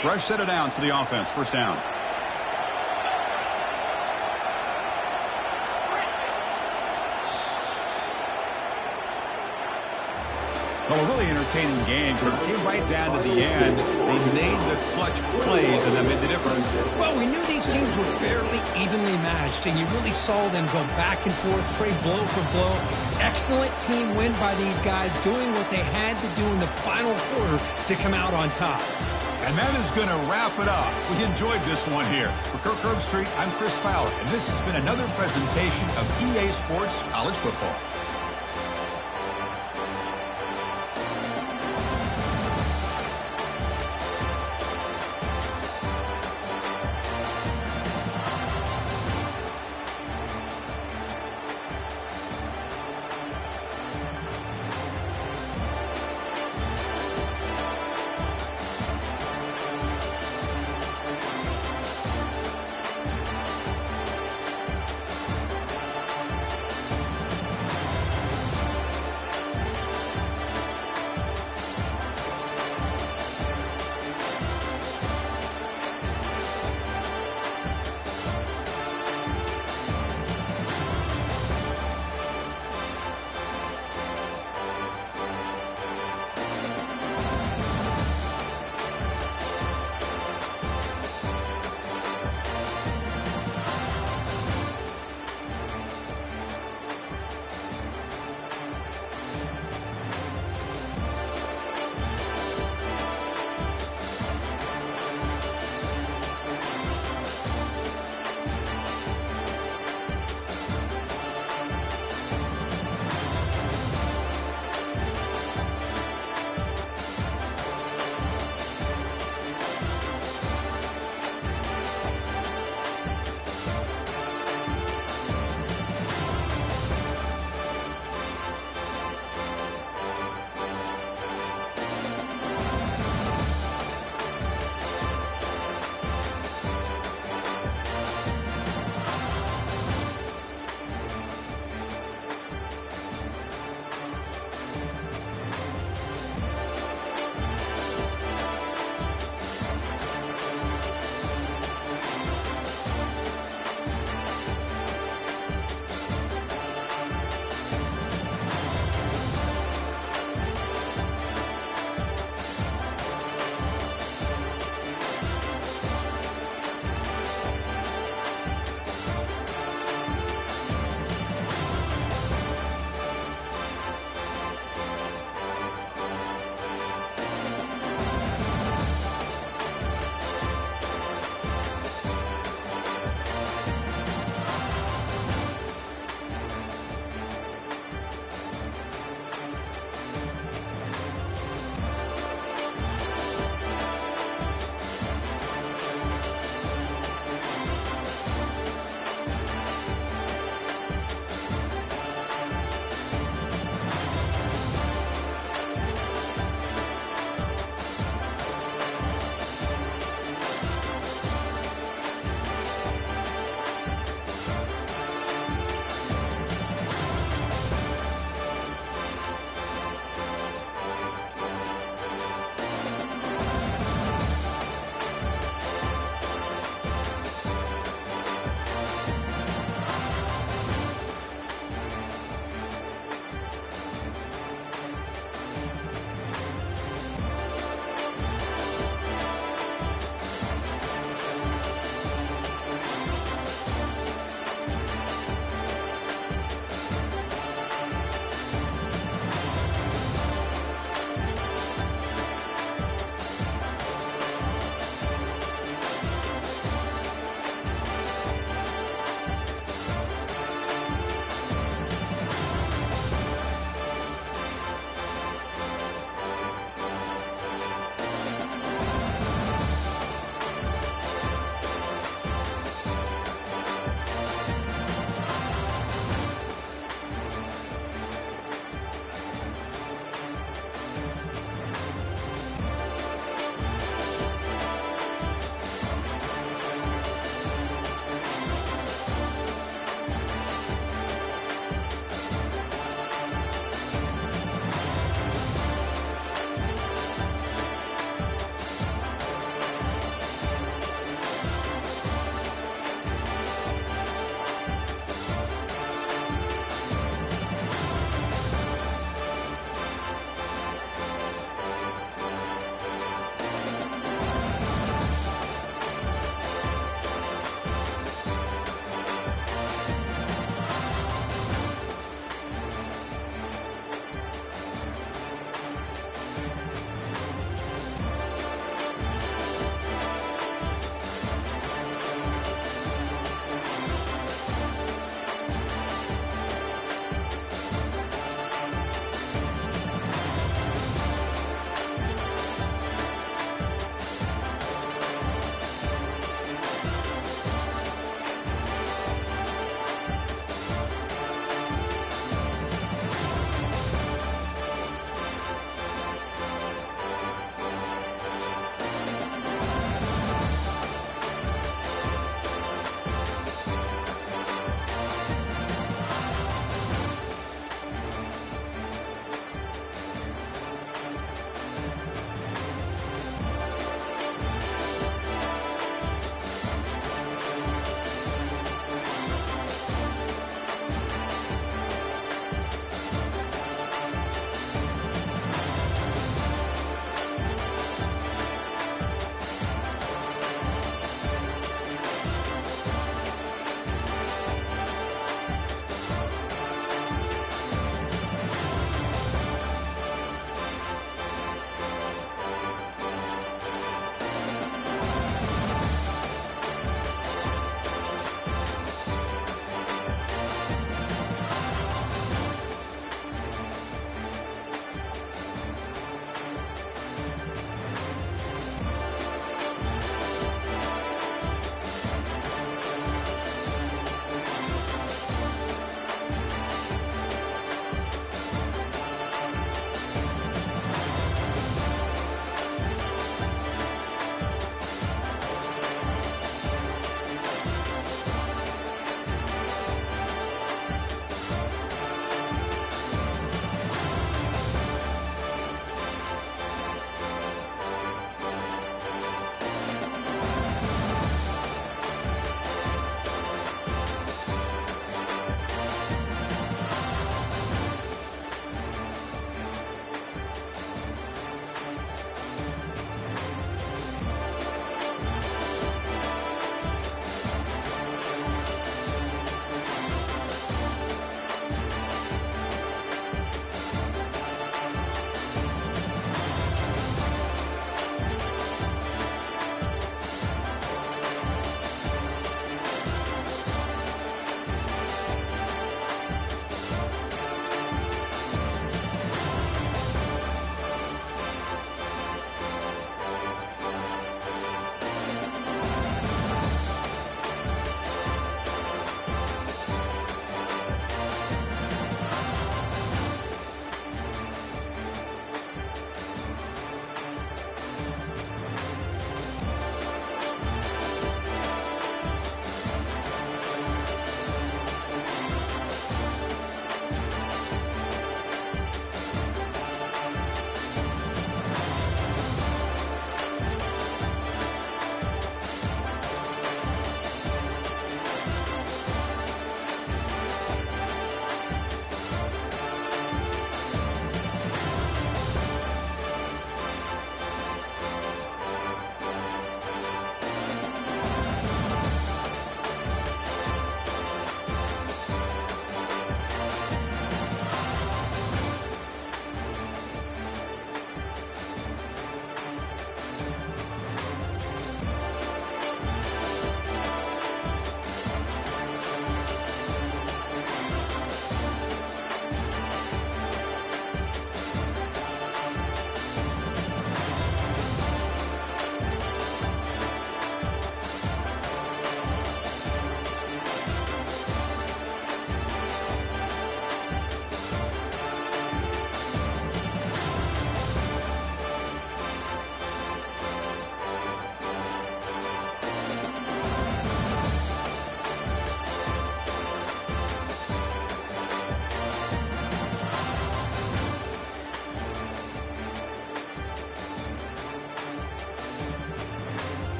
Fresh set of downs for the offense. First down. Well, a really entertaining game. But it came right down to the end. They made the clutch plays, and that made the difference. Well, we knew these teams were fairly evenly matched, and you really saw them go back and forth, trade blow for blow. Excellent team win by these guys, doing what they had to do in the final quarter to come out on top. And that is going to wrap it up. We enjoyed this one here. For Kirk Herbstreit, I'm Chris Fowler, and this has been another presentation of EA Sports College Football.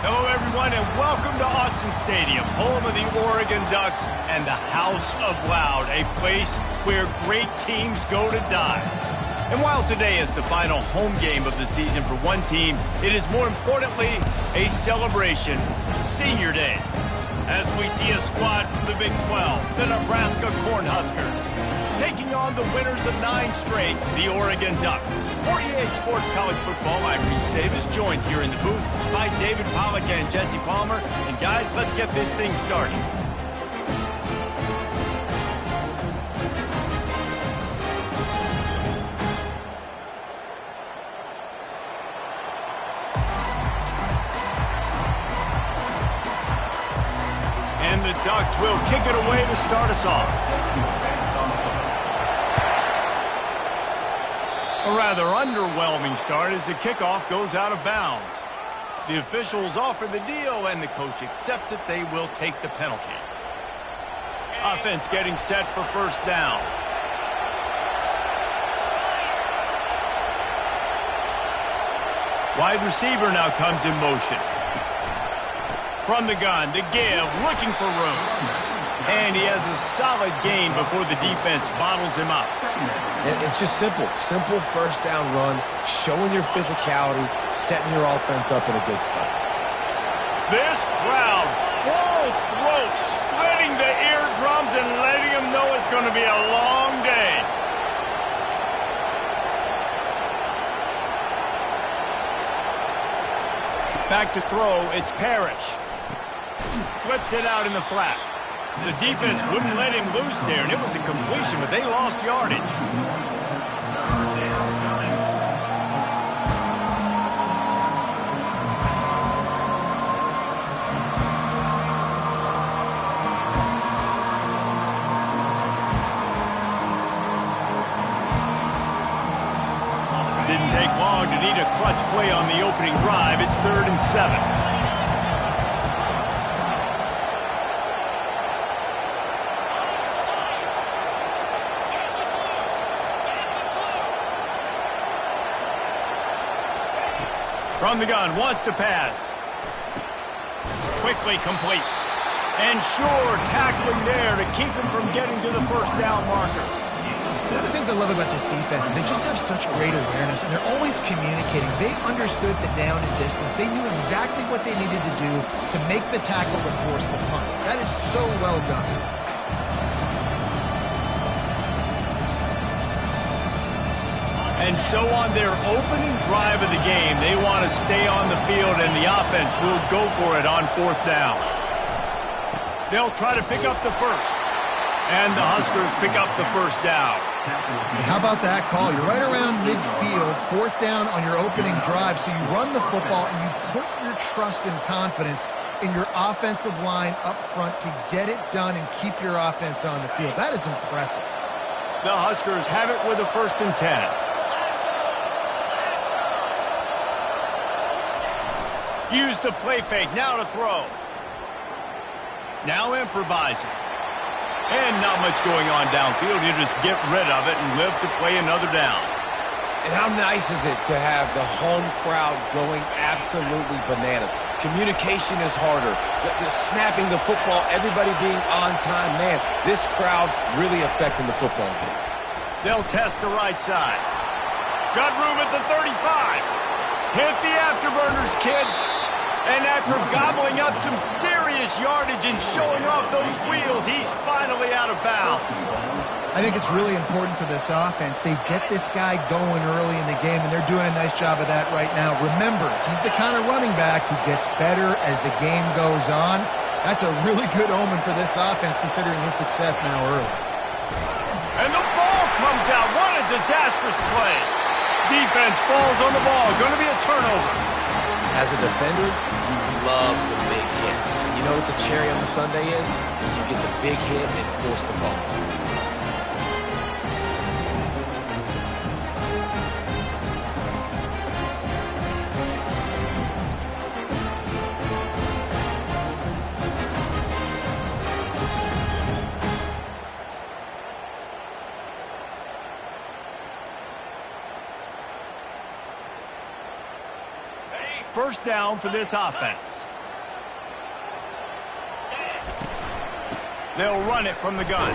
Hello, everyone, and welcome to Autzen Stadium, home of the Oregon Ducks and the House of Loud, a place where great teams go to die. And while today is the final home game of the season for one team, it is more importantly a celebration, Senior Day, as we see a squad from the Big 12, the Nebraska Cornhuskers, taking on the winners of 9 straight, the Oregon Ducks. For EA Sports College Football, I'm Reese Davis, joined here in the booth by David Pollack and Jesse Palmer. And guys, let's get this thing started. And the Ducks will kick it away to start us off. A rather underwhelming start as the kickoff goes out of bounds. The officials offer the deal, and the coach accepts it. They will take the penalty. Offense getting set for first down. Wide receiver now comes in motion. From the gun to give, looking for room. And he has a solid gain before the defense bottles him up. And it's just simple. Simple first down run, showing your physicality, setting your offense up in a good spot. This crowd, full throat, splitting the eardrums and letting them know it's going to be a long day. Back to throw, it's Parrish. Flips it out in the flat. The defense wouldn't let him loose there, and it was a completion, but they lost yardage. Didn't take long to need a clutch play on the opening drive. It's 3rd and 7. From the gun, wants to pass. Quickly complete. And sure, tackling there to keep him from getting to the first down marker. One of the things I love about this defense is they just have such great awareness, and they're always communicating. They understood the down and distance. They knew exactly what they needed to do to make the tackle to force the punt. That is so well done. And so on their opening drive of the game, they want to stay on the field, and the offense will go for it on 4th down. They'll try to pick up the first. And the Huskers pick up the first down. And how about that call? You're right around midfield, 4th down on your opening drive, so you run the football and you put your trust and confidence in your offensive line up front to get it done and keep your offense on the field. That is impressive. The Huskers have it with a 1st and 10. Use the play fake, now to throw. Now improvising. And not much going on downfield. You just get rid of it and live to play another down. And how nice is it to have the home crowd going absolutely bananas? Communication is harder. The snapping the football, everybody being on time. Man, this crowd really affecting the football game. They'll test the right side. Got room at the 35. Hit the afterburners, kid. And after gobbling up some serious yardage and showing off those wheels, he's finally out of bounds. I think it's really important for this offense. They get this guy going early in the game, and they're doing a nice job of that right now. Remember, he's the kind of running back who gets better as the game goes on. That's a really good omen for this offense, considering his success now early. And the ball comes out. What a disastrous play. Defense falls on the ball. Going to be a turnover. As a defender, you love the big hits. And you know what the cherry on the sundae is? You get the big hit and force the ball. First down for this offense. They'll run it from the gun.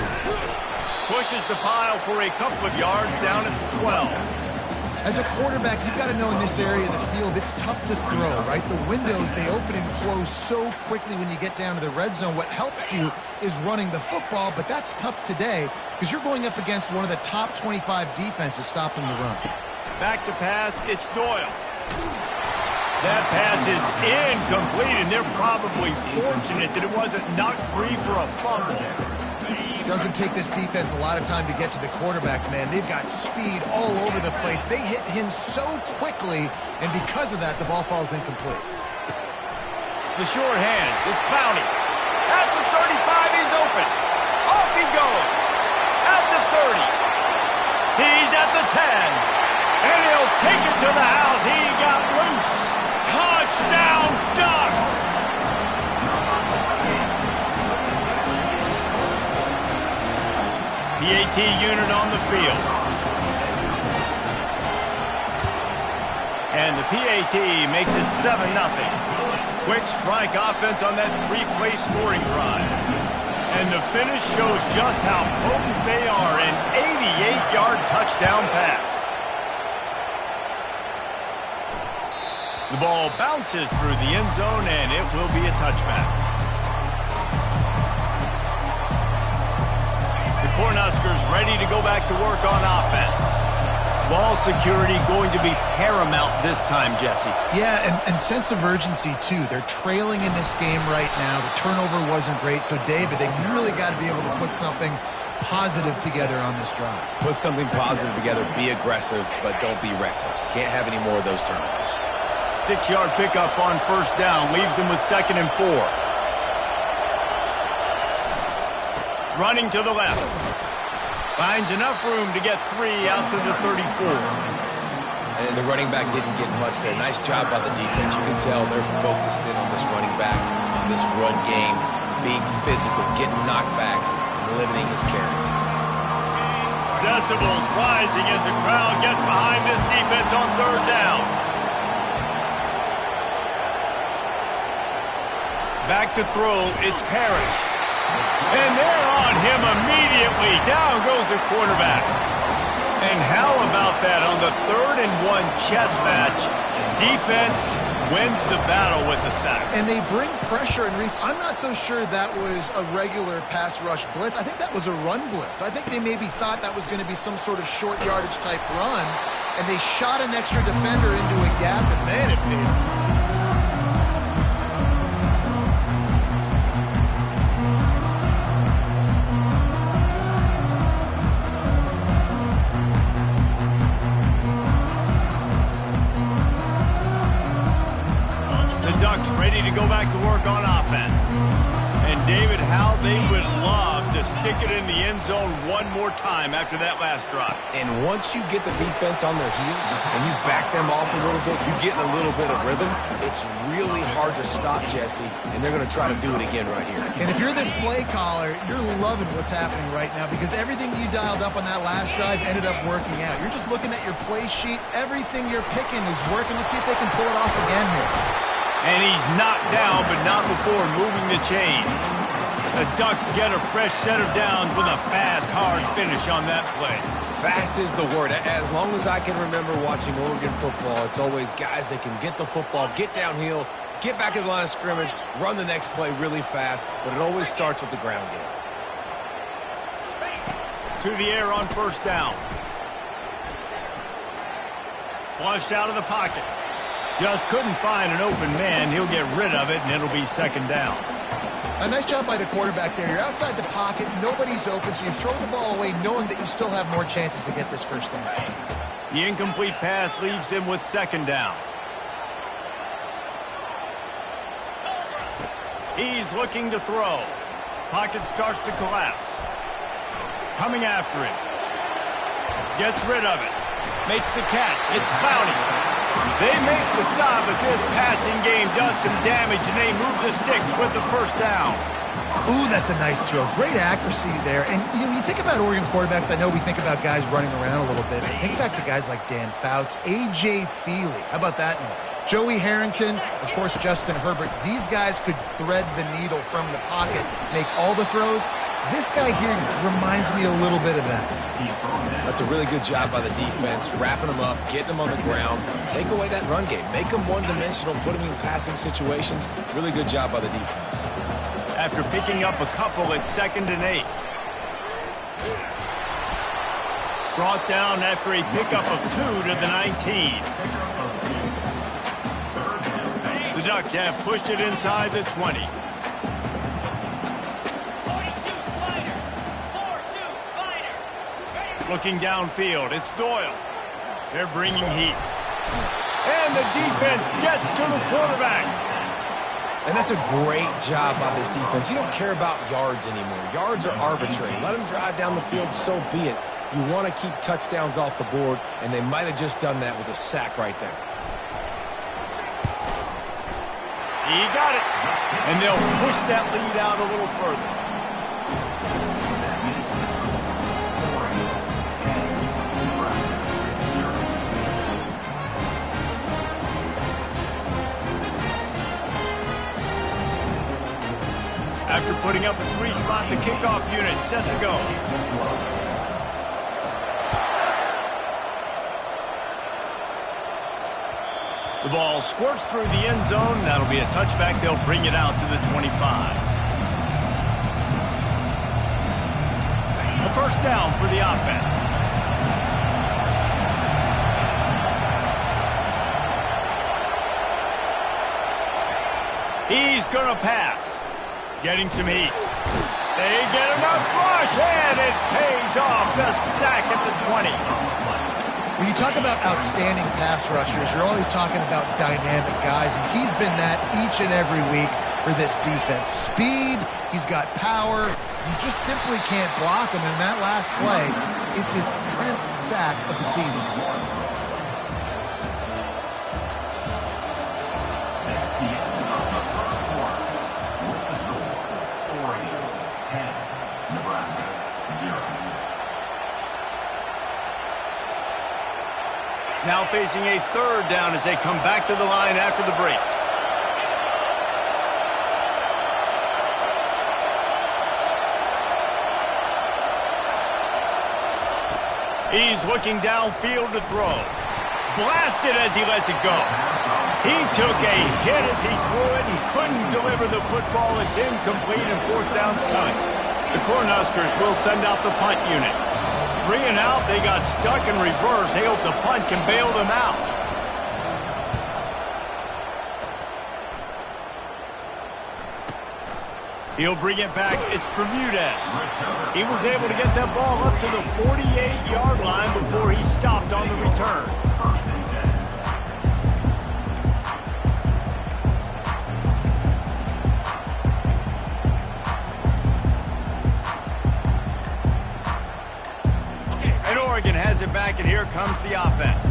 Pushes the pile for a couple of yards down at the 12. As a quarterback, you've got to know in this area of the field, it's tough to throw, right? The windows, they open and close so quickly when you get down to the red zone. What helps you is running the football, but that's tough today because you're going up against one of the top 25 defenses stopping the run. Back to pass, it's Doyle. That pass is incomplete, and they're probably fortunate that it wasn't knocked free for a fumble. Doesn't take this defense a lot of time to get to the quarterback, man. They've got speed all over the place. They hit him so quickly, and because of that, the ball falls incomplete. The short hands, it's Potw. At the 35, he's open. Off he goes. At the 30. He's at the 10. And he'll take it to the house. He got loose. Touchdown, Ducks! PAT unit on the field. And the PAT makes it 7-0. Quick strike offense on that three-play scoring drive. And the finish shows just how potent they are. An 88-yard touchdown pass. The ball bounces through the end zone, and it will be a touchback. The Cornhuskers ready to go back to work on offense. Ball security going to be paramount this time, Jesse. Yeah, and sense of urgency, too. They're trailing in this game right now. The turnover wasn't great. So, David, they really got to be able to put something positive together on this drive. Put something positive together. Be aggressive, but don't be reckless. Can't have any more of those turnovers. 6-yard pickup on first down. Leaves them with 2nd and 4. Running to the left. Finds enough room to get 3 out to the 34. And the running back didn't get much there. Nice job by the defense. You can tell they're focused in on this running back, on this run game, being physical, getting knockbacks, and limiting his carries. Decibels rising as the crowd gets behind this defense on third down. Back to throw, it's Parrish. And they're on him immediately. Down goes the quarterback. And how about that on the 3rd and 1 chess match? Defense wins the battle with a sack. And they bring pressure, and Reese, I'm not so sure that was a regular pass rush blitz. I think that was a run blitz. I think they maybe thought that was going to be some sort of short yardage type run, and they shot an extra defender into a gap, and man, it paid off. Ready to go back to work on offense. And David, how they would love to stick it in the end zone one more time after that last drive. And once you get the defense on their heels and you back them off a little bit, you get in a little bit of rhythm, it's really hard to stop, Jesse, and they're going to try to do it again right here. And if you're this play caller, you're loving what's happening right now because everything you dialed up on that last drive ended up working out. You're just looking at your play sheet. Everything you're picking is working. Let's see if they can pull it off again here. And he's knocked down, but not before moving the chains. The Ducks get a fresh set of downs with a fast, hard finish on that play. Fast is the word. As long as I can remember watching Oregon football, it's always guys that can get the football, get downhill, get back in the line of scrimmage, run the next play really fast, but it always starts with the ground game. To the air on first down. Flushed out of the pocket. Just couldn't find an open man. He'll get rid of it, and it'll be 2nd down. A nice job by the quarterback there. You're outside the pocket. Nobody's open, so you throw the ball away knowing that you still have more chances to get this first down. The incomplete pass leaves him with 2nd down. He's looking to throw. Pocket starts to collapse. Coming after it. Gets rid of it. Makes the catch. It's Potw. They make the stop, but this passing game does some damage, and they move the sticks with the first down. Ooh, that's a nice throw. Great accuracy there. And you think about Oregon quarterbacks, I know we think about guys running around a little bit, but think back to guys like Dan Fouts, A.J. Feely. How about that name? Joey Harrington, of course, Justin Herbert. These guys could thread the needle from the pocket, make all the throws, This guy here reminds me a little bit of that. That's a really good job by the defense, wrapping them up, getting them on the ground, take away that run game, make them one-dimensional, put them in passing situations. Really good job by the defense. After picking up a couple, it's 2nd and 8. Brought down after a pickup of 2 to the 19. The Ducks have pushed it inside the 20. Looking downfield, it's Doyle. They're bringing heat. And the defense gets to the quarterback. And that's a great job by this defense. You don't care about yards anymore. Yards are arbitrary. Let them drive down the field, so be it. You want to keep touchdowns off the board, and they might have just done that with a sack right there. He got it. And they'll push that lead out a little further. After putting up a 3-spot, the kickoff unit set to go. The ball squirts through the end zone. That'll be a touchback. They'll bring it out to the 25. A first down for the offense. He's going to pass. Getting some heat. They get enough rush, and it pays off. The sack at the 20. When you talk about outstanding pass rushers, you're always talking about dynamic guys, and he's been that each and every week for this defense. Speed, he's got power. You just simply can't block him, and that last play is his 10th sack of the season. Now facing a 3rd down as they come back to the line after the break. He's looking downfield to throw. Blasted as he lets it go. He took a hit as he threw it and couldn't deliver the football. It's incomplete and 4th down's coming. The Cornhuskers will send out the punt unit. 3 and out, they got stuck in reverse. They hope the punt can bail them out. He'll bring it back. It's Bermudez. He was able to get that ball up to the 48-yard line before he stopped on the return. Oregon has it back, and here comes the offense.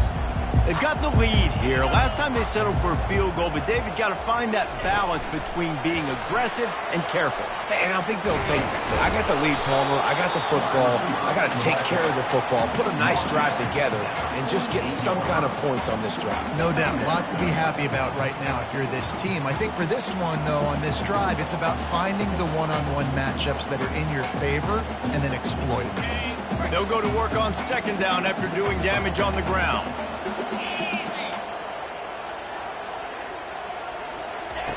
They've got the lead here. Last time they settled for a field goal, but David got to find that balance between being aggressive and careful. And I think they'll take that. I got the lead, Palmer. I got the football. I got to take care of the football, put a nice drive together, and just get some kind of points on this drive. No doubt. Lots to be happy about right now if you're this team. I think for this one, though, on this drive, it's about finding the one-on-one matchups that are in your favor and then exploiting them. They'll go to work on 2nd down after doing damage on the ground.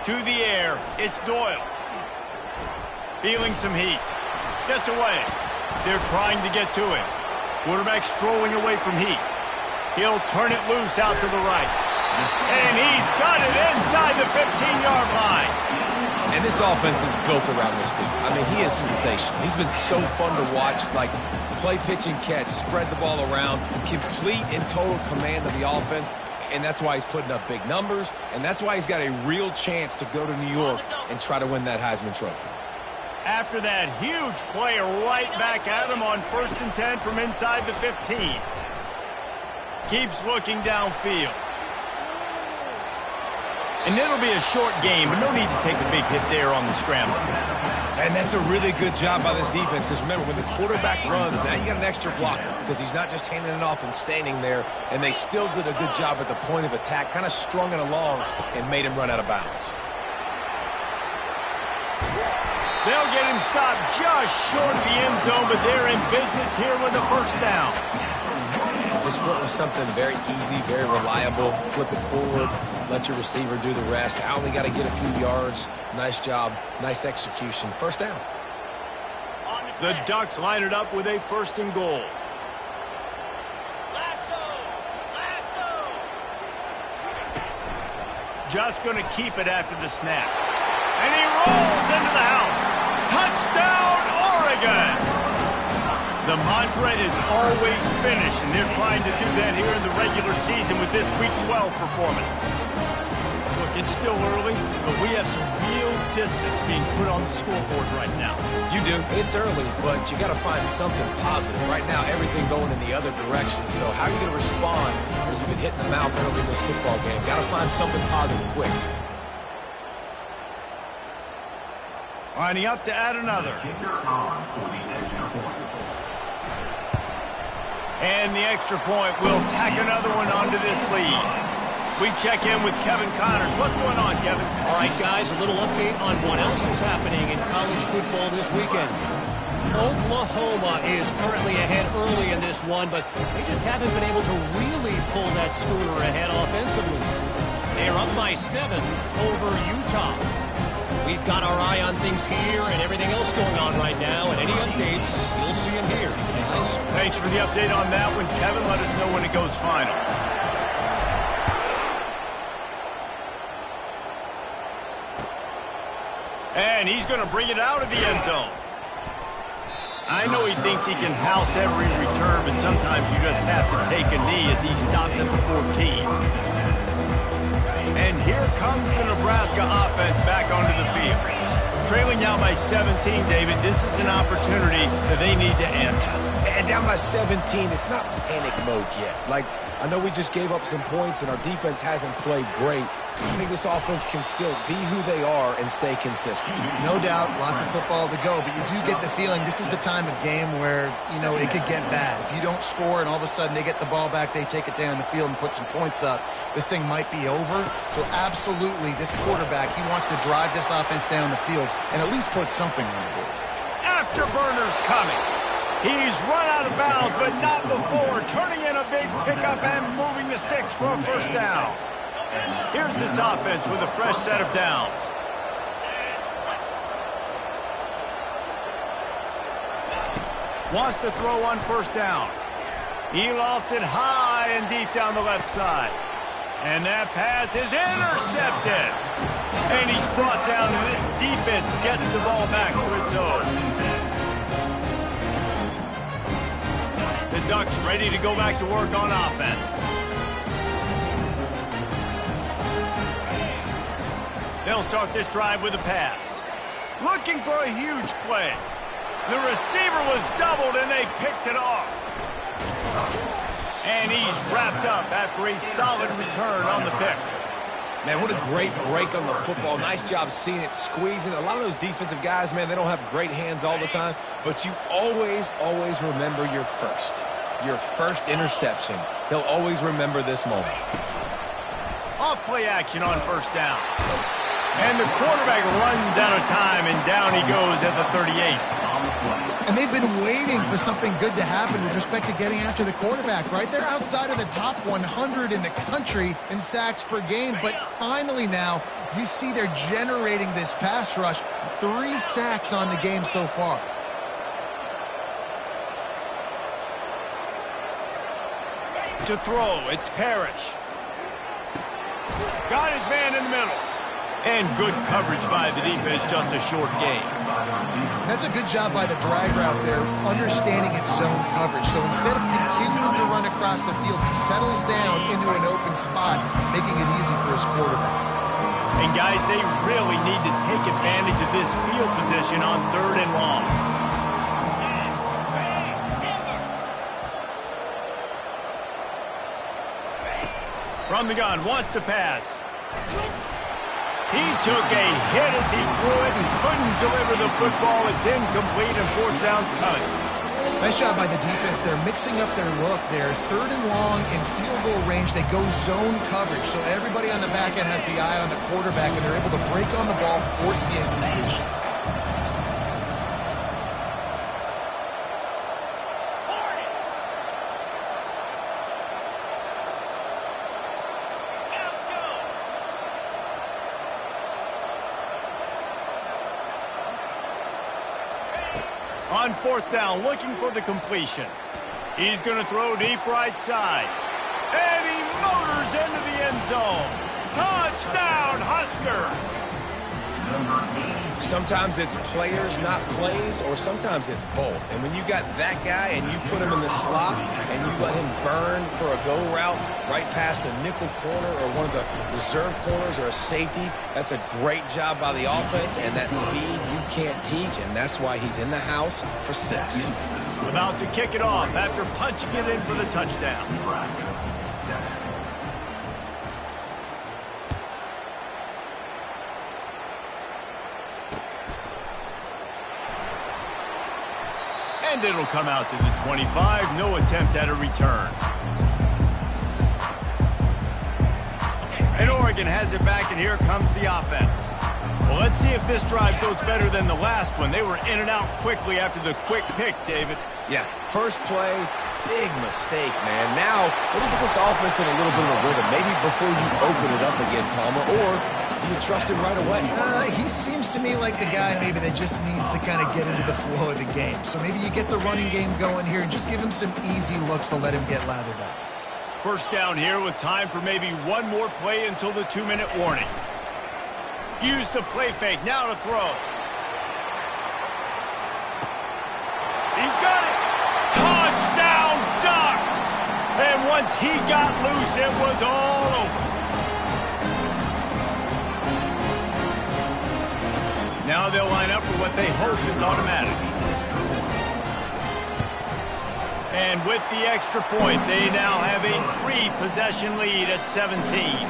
To the air, it's Doyle. Feeling some heat. Gets away. They're trying to get to him. Quarterback strolling away from heat. He'll turn it loose out to the right. And he's got it inside the 15-yard line. And this offense is built around this dude. I mean, he is sensational. He's been so fun to watch, like play, pitch, and catch, spread the ball around, complete and total command of the offense, and that's why he's putting up big numbers, and that's why he's got a real chance to go to New York and try to win that Heisman Trophy. After that huge play, right back at him on 1st and 10 from inside the 15. Keeps looking downfield. And it'll be a short game, but no need to take a big hit there on the scramble. And that's a really good job by this defense, because remember, when the quarterback runs, now you got an extra blocker, because he's not just handing it off and standing there, and they still did a good job at the point of attack, kind of strung it along and made him run out of bounds. They'll get him stopped just short of the end zone, but they're in business here with a first down. Just went with something very easy, very reliable. Flip it forward, let your receiver do the rest. I only got to get a few yards. Nice job, nice execution. First down. The Ducks line it up with a first and goal. Just going to keep it after the snap. And he rolls into the house. Touchdown, Oregon! The mantra is always finish, and they're trying to do that here in the regular season with this Week 12 performance. Look, it's still early, but we have some real distance being put on the scoreboard right now. You do. It's early, but you got to find something positive. Right now, everything going in the other direction. So how are you going to respond when you've been hitting the mouth early in this football game? Got to find something positive quick. Lining up to add another. And the extra point will tack another one onto this lead. We check in with Kevin Connors. What's going on, Kevin? All right, guys, a little update on what else is happening in college football this weekend. Oklahoma is currently ahead early in this one, but they just haven't been able to really pull that schooner ahead offensively. They're up by 7 over Utah. We've got our eye on things here and everything else going on right now, and any updates, you'll see them here. Guys. Thanks for the update on that one, Kevin. Let us know when it goes final. And he's going to bring it out of the end zone. I know he thinks he can house every return, but sometimes you just have to take a knee as he stopped at the 14. And here comes the Nebraska offense back onto the field. Trailing now by 17, David, this is an opportunity that they need to answer. And down by 17, it's not panic mode yet. Like, I know we just gave up some points and our defense hasn't played great. I think this offense can still be who they are and stay consistent. No doubt, lots of football to go, but you do get the feeling this is the time of game where, you know, it could get bad. If you don't score and all of a sudden they get the ball back, they take it down the field and put some points up, this thing might be over. So absolutely, this quarterback, he wants to drive this offense down the field and at least put something on the board. Afterburner's coming. He's run out of bounds, but not before turning in a big pickup and moving the sticks for a first down. Here's this offense with a fresh set of downs. Wants to throw on first down. He lofts it high and deep down the left side. And that pass is intercepted. And he's brought down, and this defense gets the ball back to its own. The Ducks ready to go back to work on offense. They'll start this drive with a pass. Looking for a huge play. The receiver was doubled and they picked it off. And he's wrapped up after a solid return on the pick. Man, what a great break on the football. Nice job seeing it, squeezing. A lot of those defensive guys, man, they don't have great hands all the time, but you always remember your first interception. They'll always remember this moment. Off play action on first down. And the quarterback runs out of time, and down he goes at the 38. And they've been waiting for something good to happen with respect to getting after the quarterback, right? They're outside of the top 100 in the country in sacks per game, but finally now you see they're generating this pass rush. 3 sacks on the game so far. To throw, it's Parrish. Got his man in the middle. And good coverage by the defense, just a short gain. That's a good job by the drag route there, understanding its zone coverage. So instead of continuing to run across the field, he settles down into an open spot, making it easy for his quarterback. And guys, they really need to take advantage of this field position on 3rd and long. From the gun, wants to pass. He took a hit as he threw it and couldn't deliver the football. It's incomplete and 4th down's coming. Nice job by the defense. They're mixing up their look there. 3rd and long in field goal range. They go zone coverage. So everybody on the back end has the eye on the quarterback, and they're able to break on the ball, force the incompletion. On 4th down, looking for the completion. He's going to throw deep right side. And he motors into the end zone. Touchdown, Husker! Sometimes it's players, not plays, or sometimes it's both. And when you got that guy and you put him in the slot and you let him burn for a go route right past a nickel corner or one of the reserve corners or a safety, that's a great job by the offense, and that speed you can't teach, and that's why he's in the house for 6. About to kick it off after punching it in for the touchdown. And it'll come out to the 25. No attempt at a return. And Oregon has it back, and here comes the offense. Well, let's see if this drive goes better than the last one. They were in and out quickly after the quick pick, David. Yeah, first play, big mistake, man. Now, let's get this offense in a little bit of a rhythm. Maybe before you open it up again, Palmer, or do you trust him right away? He seems to me like the guy maybe that just needs to kind of get into the flow of the game. So maybe you get the running game going here and just give him some easy looks to let him get lathered up. First down here with time for maybe one more play until the 2-minute warning. Use the play fake, now to throw. He's got it. Touchdown, Ducks! And once he got loose, it was all over. Now they'll line up for what they hope is automatic. And with the extra point, they now have a 3-possession lead at 17.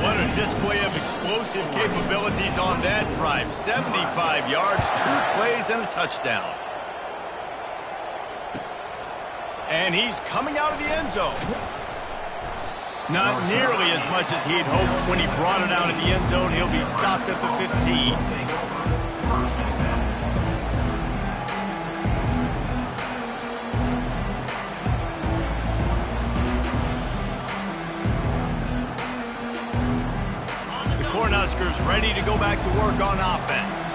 What a display of explosive capabilities on that drive. 75 yards, 2 plays, and a touchdown. And he's coming out of the end zone. Not nearly as much as he'd hoped. When he brought it out of the end zone, he'll be stopped at the 15. Cornhuskers ready to go back to work on offense.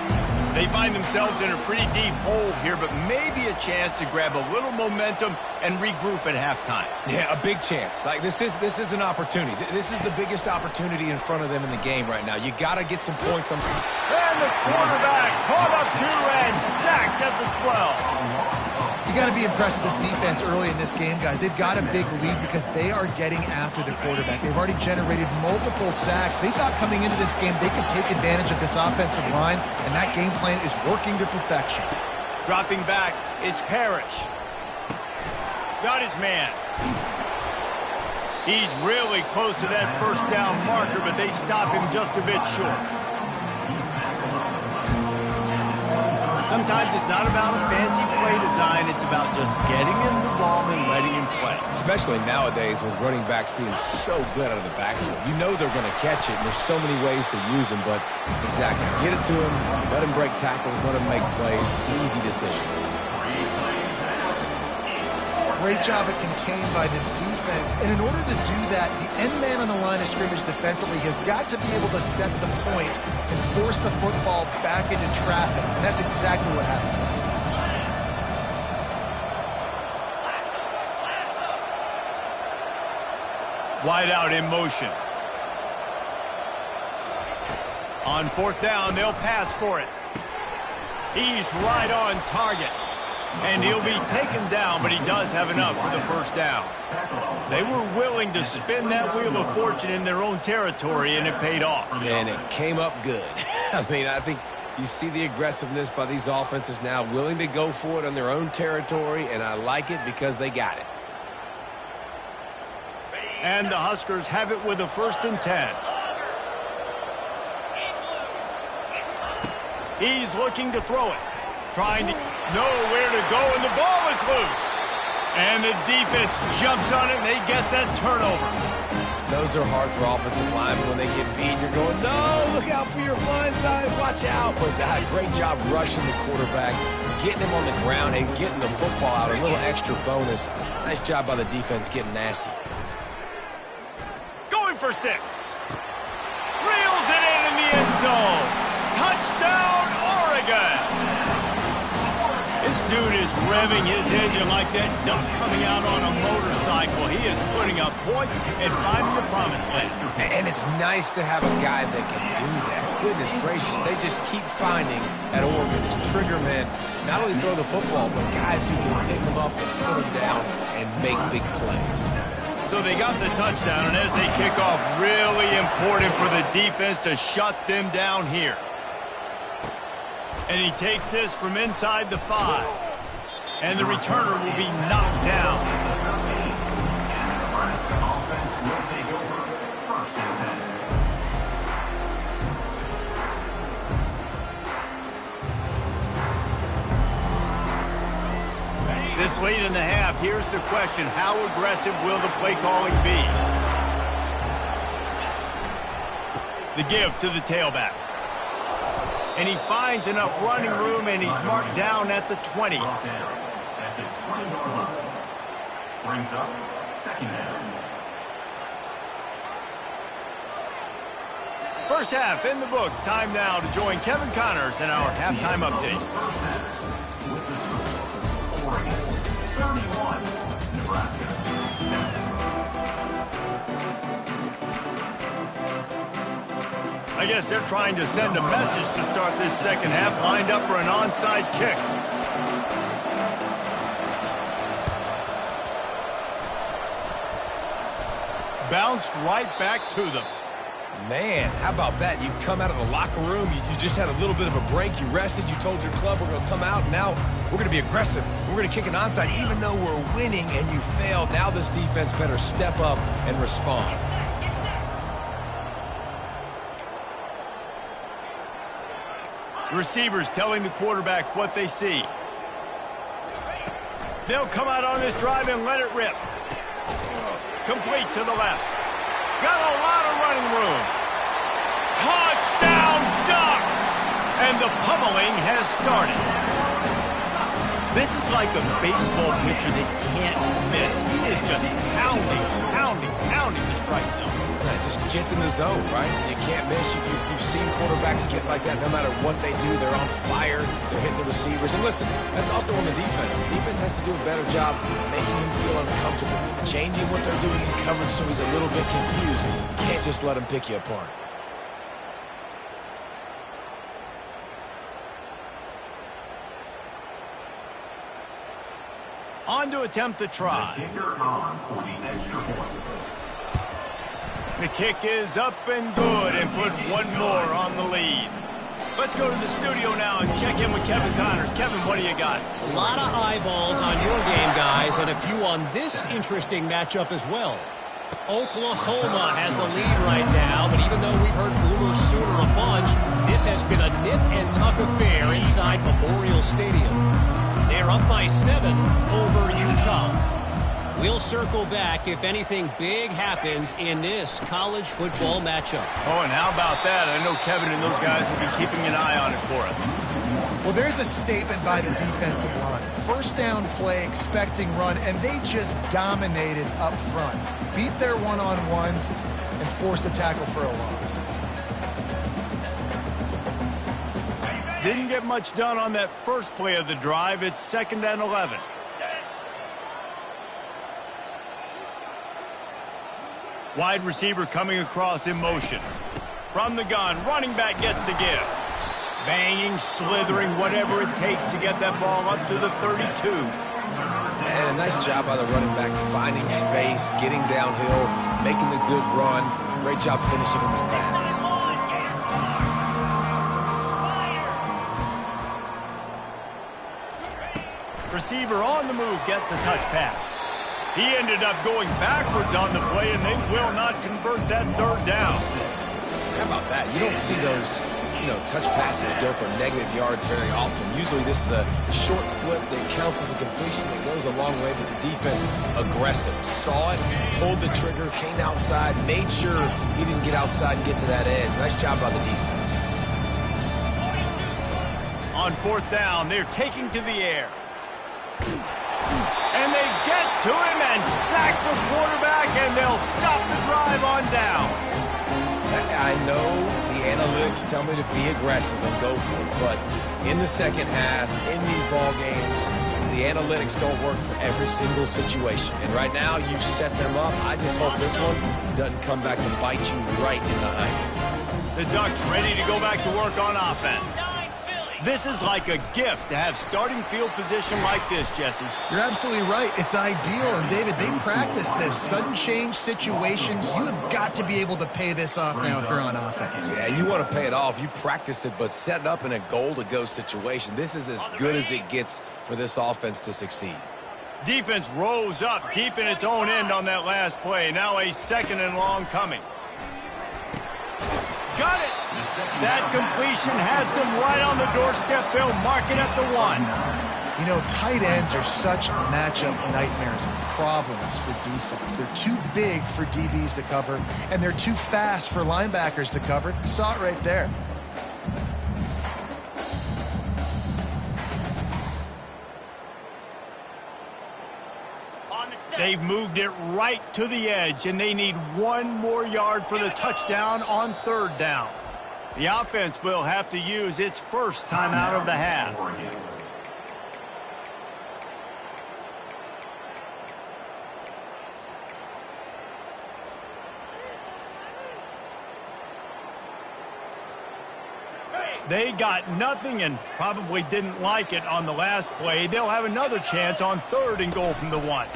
They find themselves in a pretty deep hole here, but maybe a chance to grab a little momentum and regroup at halftime. Yeah, a big chance. Like this is an opportunity. This is the biggest opportunity in front of them in the game right now. You got to get some points on. And the quarterback caught up to and sacked at the 12. You got to be impressed with this defense early in this game, guys. They've got a big lead because they are getting after the quarterback. They've already generated multiple sacks. They thought coming into this game they could take advantage of this offensive line, and that game plan is working to perfection. Dropping back, it's Parrish. Got his man. He's really close to that first down marker, but they stop him just a bit short. Sometimes it's not about a fancy play design. It's about just getting him the ball and letting him play. Especially nowadays with running backs being so good out of the backfield. You know they're going to catch it, and there's so many ways to use them, but exactly. Get it to him, let him break tackles, let him make plays. Easy decision. Great job at contained by this defense. And in order to do that, the end man on the line of scrimmage defensively has got to be able to set the point and force the football back into traffic. And that's exactly what happened. Wide out in motion. On 4th down, they'll pass for it. He's right on target. And he'll be taken down, but he does have enough for the first down. They were willing to spin that wheel of fortune in their own territory, and it paid off. And it came up good. I mean, I think you see the aggressiveness by these offenses now, willing to go for it on their own territory, and I like it because they got it. And the Huskers have it with a 1st and 10. He's looking to throw it. Trying to know where to go, and the ball is loose. And the defense jumps on it, and they get that turnover. Those are hard for offensive linemen when they get beat. You're going, no, look out for your blind side, watch out. But great job rushing the quarterback, getting him on the ground, and getting the football out. A little extra bonus. Nice job by the defense getting nasty. Going for 6. Reels it in the end zone. Touchdown, Oregon. His dude is revving his engine like that duck coming out on a motorcycle. He is putting up points and finding the promised land. And it's nice to have a guy that can do that. Goodness gracious, they just keep finding at Oregon as trigger men not only throw the football, but guys who can pick them up and put them down and make big plays. So they got the touchdown, and as they kick off, really important for the defense to shut them down here. And he takes this from inside the 5. And the returner will be knocked down. This late in the half, here's the question. How aggressive will the play calling be? The give to the tailback. And he finds enough running room, and he's marked down at the 20. At the 20-yard line. Brings up second down. First half in the books. Time now to join Kevin Connors in our halftime update. With the score, Oregon 31, Nebraska 7. I guess they're trying to send a message to start this second half, lined up for an onside kick. Bounced right back to them. Man, how about that? You come out of the locker room, you just had a little bit of a break, you rested, you told your club we're going to come out, and now we're going to be aggressive. We're going to kick an onside, even though we're winning and you failed. Now this defense better step up and respond. Receivers telling the quarterback what they see. They'll come out on this drive and let it rip. Complete to the left. Got a lot of running room. Touchdown Ducks! And the pummeling has started. This is like a baseball pitcher that can't miss. He is just pounding the strike zone. Yeah, it just gets in the zone, right? You can't miss. You've seen quarterbacks get like that no matter what they do. They're on fire. They're hitting the receivers. And listen, that's also on the defense. The defense has to do a better job making him feel uncomfortable, changing what they're doing in coverage so he's a little bit confused. You can't just let him pick you apart. On to attempt the try. The kicker on for the extra point. The kick is up and good and put one more on the lead. Let's go to the studio now and check in with Kevin Connors. Kevin, what do you got? A lot of eyeballs on your game, guys, and a few on this interesting matchup as well. Oklahoma has the lead right now, but even though we've heard Boomer Sooner a bunch, this has been a nip-and-tuck affair inside Memorial Stadium. They're up by 7 over Utah. We'll circle back if anything big happens in this college football matchup. Oh, and how about that? I know Kevin and those guys will be keeping an eye on it for us. Well, there's a statement by the defensive line. First down play, expecting run, and they just dominated up front. Beat their one-on-ones and forced a tackle for a loss. Didn't get much done on that first play of the drive. It's 2nd and 11. Wide receiver coming across in motion. From the gun, running back gets to give. Banging, slithering, whatever it takes to get that ball up to the 32. And a nice job by the running back, finding space, getting downhill, making the good run. Great job finishing with his pads. Receiver on the move gets the touch pass. He ended up going backwards on the play, and they will not convert that 3rd down. How about that? You don't see those, touch passes go for negative yards very often. Usually this is a short flip that counts as a completion that goes a long way, but the defense aggressive. Saw it, pulled the trigger, came outside, made sure he didn't get outside and get to that edge. Nice job by the defense. On 4th down, they're taking to the air. And they get to him and sack the quarterback, and they'll stop the drive on down. I know the analytics tell me to be aggressive and go for it, but In the second half, in these ball games, the analytics don't work for every single situation. And right now, you've set them up. I just hope this one doesn't come back and bite you right in the hind. The Ducks ready to go back to work on offense. This is like a gift to have starting field position like this, Jesse. You're absolutely right. It's ideal. And, David, they practice this. Sudden change situations. You have got to be able to pay this off now if you're on offense. Yeah, and you want to pay it off. You practice it, but setting up in a goal-to-go situation, this is as good as it gets for this offense to succeed. Defense rose up deep in its own end on that last play. Now a second and long coming. Got it! That completion has them right on the doorstep. They'll mark it at the 1. You know, tight ends are such matchup nightmares and problems for defense. They're too big for DBs to cover, and they're too fast for linebackers to cover. You saw it right there. They've moved it right to the edge, and they need 1 more yard for the touchdown on 3rd down. The offense will have to use its first timeout of the half. They got nothing and probably didn't like it on the last play. They'll have another chance on 3rd and goal from the 1.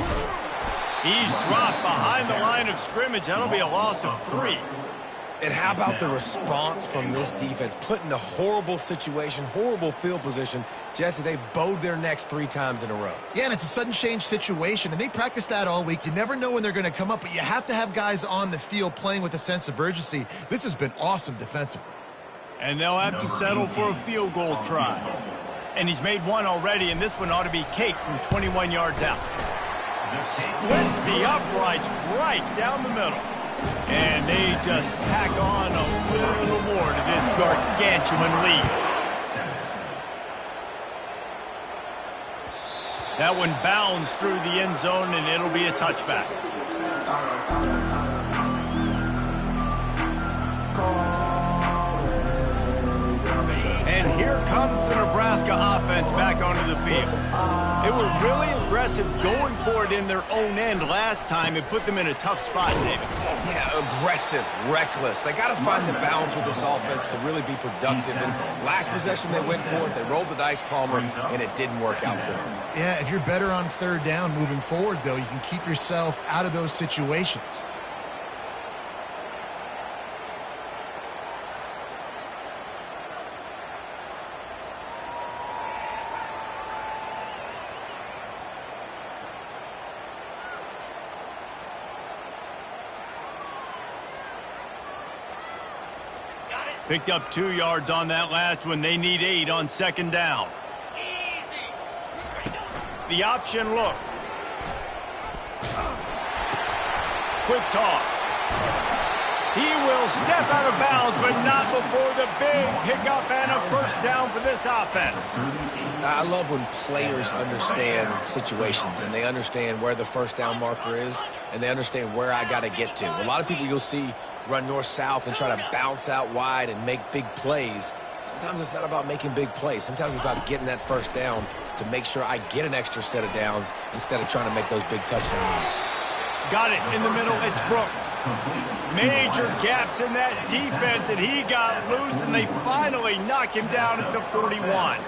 He's dropped behind the line of scrimmage. That'll be a loss of 3. And how about the response from this defense? Put in a horrible situation, horrible field position. Jesse, they've bowed their necks 3 times in a row. Yeah, and it's a sudden change situation, and they practice that all week. You never know when they're going to come up, but you have to have guys on the field playing with a sense of urgency. This has been awesome defensively. And they'll have to settle for a field goal try. And he's made 1 already, and this one ought to be cake from 21 yards out. Splits the uprights right down the middle. And they just tack on a little more to this gargantuan lead. That one bounds through the end zone, and it'll be a touchback. And here comes the Nebraska offense back onto the field. They were really aggressive going for it in their own end last time. It put them in a tough spot, David. Yeah, aggressive, reckless. They got to find the balance with this offense to really be productive. And last possession they went for it. They rolled the dice, Palmer, and it didn't work out for them. Yeah, if you're better on 3rd down moving forward, though, you can keep yourself out of those situations. Picked up 2 yards on that last one. They need 8 on 2nd down. The option look. Quick toss. He will step out of bounds, but not before the big pickup and a first down for this offense. I love when players understand situations and they understand where the first down marker is and they understand where I got to get to. A lot of people you'll see run north-south and try to bounce out wide and make big plays. Sometimes it's not about making big plays. Sometimes it's about getting that first down to make sure I get an extra set of downs instead of trying to make those big touchdown runs. Got it in the middle. It's Brooks. Major gaps in that defense, and he got loose, and they finally knock him down at the 41.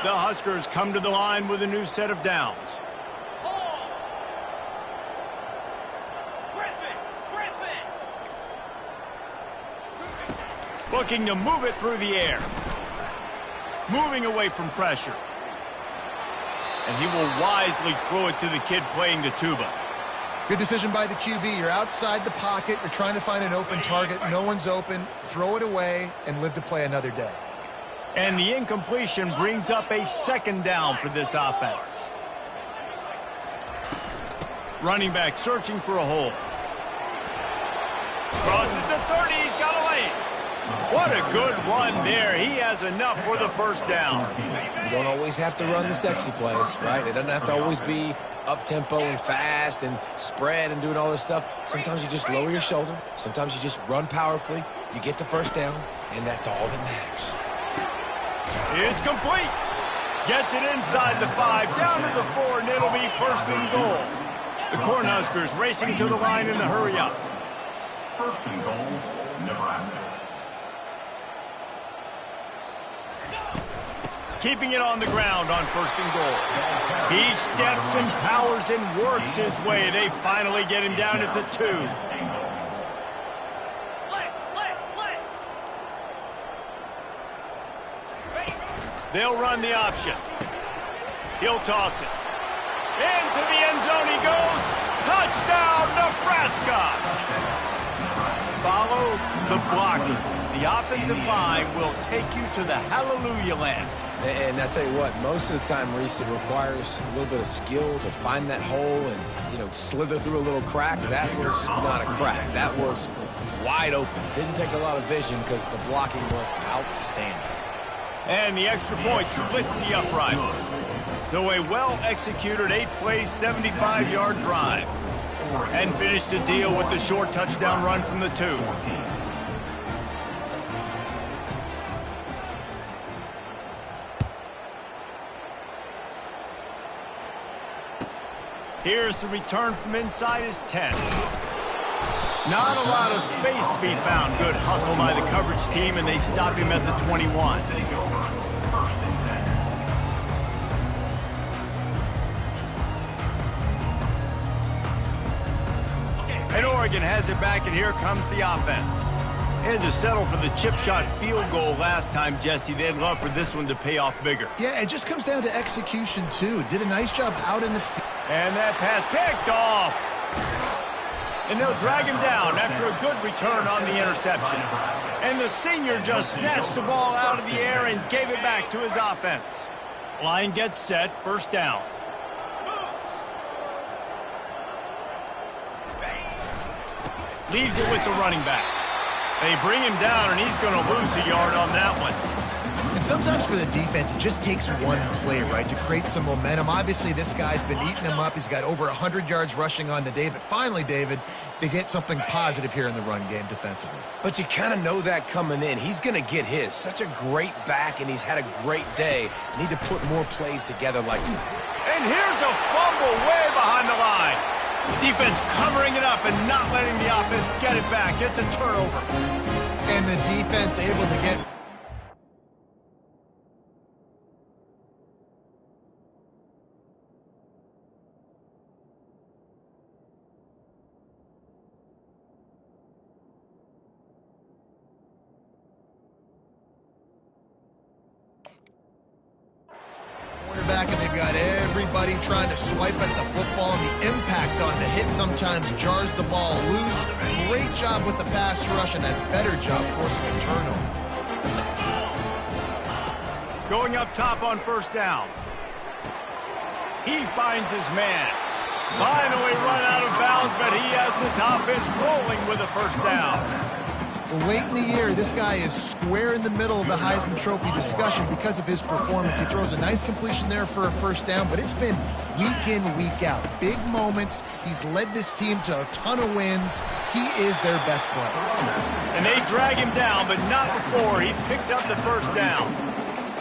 The Huskers come to the line with a new set of downs. Looking to move it through the air. Moving away from pressure. And he will wisely throw it to the kid playing the tuba. Good decision by the QB. You're outside the pocket. You're trying to find an open target. No one's open. Throw it away and live to play another day. And the incompletion brings up a 2nd down for this offense. Running back searching for a hole. Crosses the 30. He's got a lane. What a good run there. He has enough for the first down. You don't always have to run the sexy plays, right? It doesn't have to always be up-tempo and fast and spread and doing all this stuff. Sometimes you just lower your shoulder. Sometimes you just run powerfully. You get the first down, and that's all that matters. It's complete. Gets it inside the 5, down to the 4, and it'll be first and goal. The Cornhuskers racing to the line in the hurry-up. First and goal, Nebraska. Keeping it on the ground on first and goal. He steps and powers and works his way. They finally get him down at the 2. They'll run the option. He'll toss it. Into the end zone he goes. Touchdown, Nebraska! Follow the blockers. The offensive line will take you to the hallelujah land. And I tell you what, most of the time, Reese, it requires a little bit of skill to find that hole and, slither through a little crack. That was not a crack. That was wide open. Didn't take a lot of vision because the blocking was outstanding. And the extra point splits the uprights. So a well-executed 8-play, 75-yard drive. And finished the deal with the short touchdown run from the 2. Here's the return from inside his 10. Not a lot of space to be found. Good hustle by the coverage team, and they stop him at the 21. And Oregon has it back, and here comes the offense. And to settle for the chip shot field goal last time, Jesse, they'd love for this one to pay off bigger. Yeah, it just comes down to execution, too. Did a nice job out in the field. And that pass picked off. And they'll drag him down after a good return on the interception. And the senior just snatched the ball out of the air and gave it back to his offense. Line gets set, first down. Leaves it with the running back. They bring him down, and he's going to lose a yard on that one. And sometimes for the defense, it just takes one play, right, to create some momentum. Obviously, this guy's been eating them up. He's got over 100 yards rushing on the day. But finally, David, they get something positive here in the run game defensively. But you kind of know that coming in. He's going to get his. Such a great back, and he's had a great day. Need to put more plays together like that. And here's a fumble way behind the line. Defense covering it up and not letting the offense get it back. It's a turnover. And the defense able to get... Quarterback, and they've got everybody trying to swipe at the football, and the impact on the hit sometimes jars the ball loose. Great job with the pass rush, and a better job forcing a turnover. Going up top on first down. He finds his man. Finally run out of bounds, but he has this offense rolling with a first down. Late in the year, this guy is square in the middle of the Heisman Trophy discussion because of his performance. He throws a nice completion there for a first down, but it's been week in, week out. Big moments. He's led this team to a ton of wins. He is their best player. And they drag him down, but not before he picks up the first down.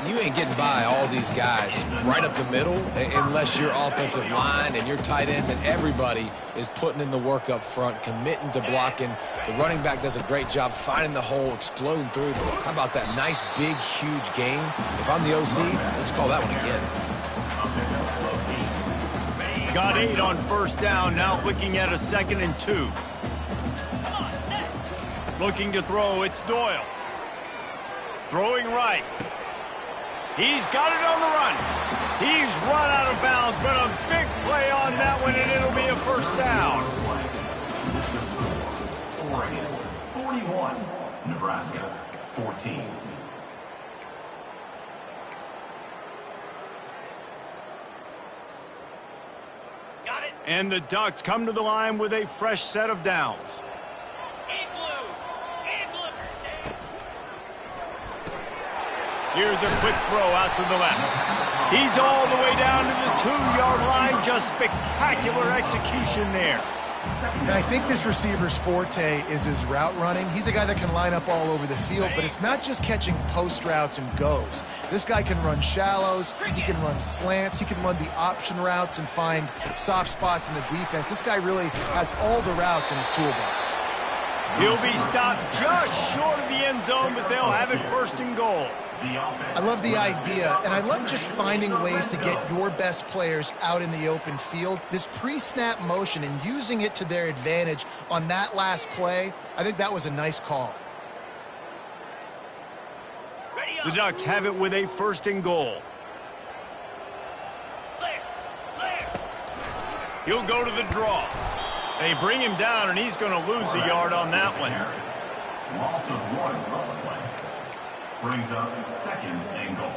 You ain't getting by all these guys right up the middle unless your offensive line and your tight ends and everybody is putting in the work up front, committing to blocking. The running back does a great job finding the hole, exploding through. But how about that nice, big, huge game? If I'm the OC, let's call that one again. Got 8 on first down, now looking at a 2nd and 2. Looking to throw, it's Doyle. Throwing right. He's got it on the run. He's run out of bounds, but a big play on that one, and it'll be a first down. Oregon, 41. Nebraska, 14. Got it. And the Ducks come to the line with a fresh set of downs. Here's a quick throw out to the left. He's all the way down to the 2-yard line. Just spectacular execution there. Second And I down. think this receiver's forte is his route running. He's a guy that can line up all over the field, but it's not just catching post routes and goes. This guy can run shallows, he can run slants, he can run the option routes and find soft spots in the defense. This guy really has all the routes in his toolbox. He'll be stopped just short of the end zone, but they'll have it first and goal. I love the idea, and I love just finding ways to get your best players out in the open field. This pre-snap motion and using it to their advantage on that last play, I think that was a nice call. The Ducks have it with a first and goal. He'll go to the draw. They bring him down, and he's going to lose a yard on that one. Loss of 1 on the play. Brings up second and goal.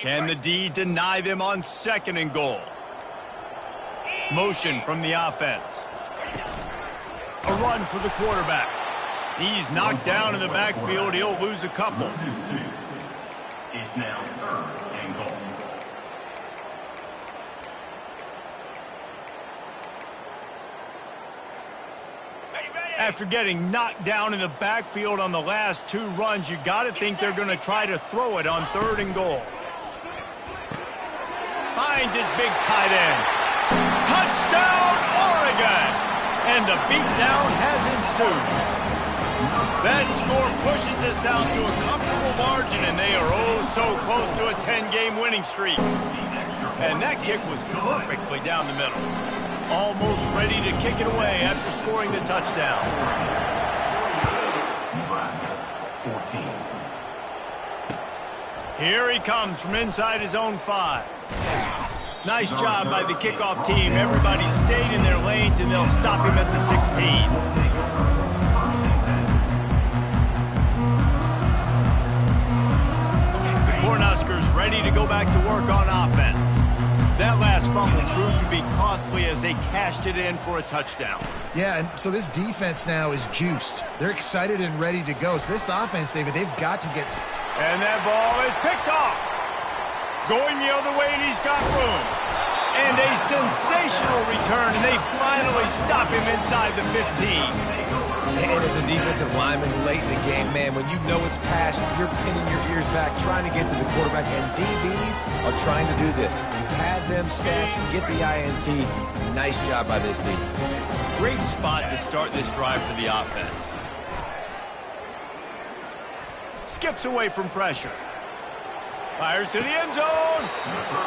Can the D deny them on second and goal? Motion from the offense. A run for the quarterback. He's knocked down in the backfield. He'll lose a couple. Loses 2. It's now third and goal. After getting knocked down in the backfield on the last 2 runs, you got to think they're going to try to throw it on third and goal. Finds his big tight end. Touchdown, Oregon! And the beatdown has ensued. That score pushes us out to a comfortable margin, and they are oh so close to a 10-game winning streak. And that kick was perfectly down the middle. Almost ready to kick it away after scoring the touchdown. Nebraska, 14. Here he comes from inside his own 5. Nice job by the kickoff team. Everybody stayed in their lanes, and they'll stop him at the 16. The Cornhuskers ready to go back to work on offense. That last fumble proved to be costly as they cashed it in for a touchdown. Yeah, and so this defense now is juiced. They're excited and ready to go. So this offense, David, they've got to get... And that ball is picked off. Going the other way, and he's got room. And a sensational return, and they finally stop him inside the 15. And as a defensive lineman late in the game, man, when you know it's passed, you're pinning your ears back, trying to get to the quarterback, and DBs are trying to do this. Pad them stats and get the INT. Nice job by this D. Great spot to start this drive for the offense. Skips away from pressure. Fires to the end zone.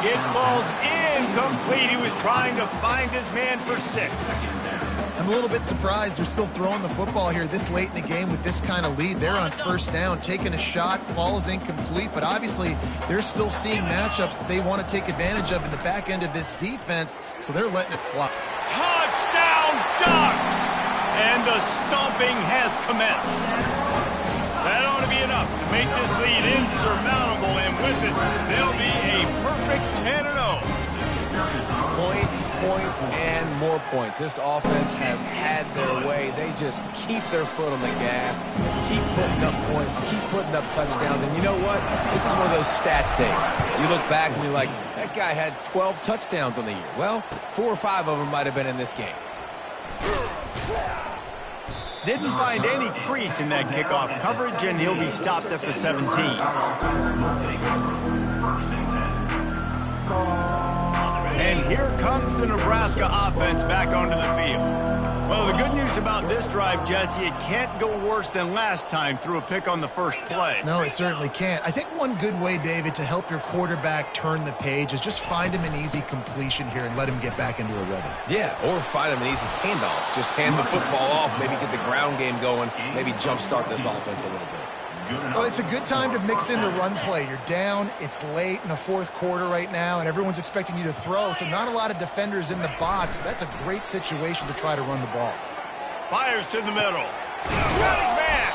It falls incomplete. He was trying to find his man for 6. I'm a little bit surprised they're still throwing the football here this late in the game with this kind of lead. They're on first down, taking a shot, falls incomplete, but obviously they're still seeing matchups that they want to take advantage of in the back end of this defense, so they're letting it fly. Touchdown, Ducks! And the stomping has commenced. That ought to be enough to make this lead insurmountable, and with it, they'll be a perfect 10-0. Points, points, and more points. This offense has had their way. They just keep their foot on the gas, keep putting up points, keep putting up touchdowns. And you know what? This is one of those stats days. You look back and you're like, that guy had 12 touchdowns on the year. Well, 4 or 5 of them might have been in this game. Didn't find any crease in that kickoff coverage, and he'll be stopped at the 17. And here comes the Nebraska offense back onto the field. Well, the good news about this drive, Jesse, it can't go worse than last time through a pick on the first play. No, it certainly can't. I think one good way, David, to help your quarterback turn the page is just find him an easy completion here and let him get back into a rhythm. Yeah, or find him an easy handoff. Just hand the football off, maybe get the ground game going, maybe jumpstart this offense a little bit. Well, it's a good time to mix in the run play. You're down, it's late in the fourth quarter right now, and everyone's expecting you to throw, so not a lot of defenders in the box. So that's a great situation to try to run the ball. Fires to the middle. Got his man.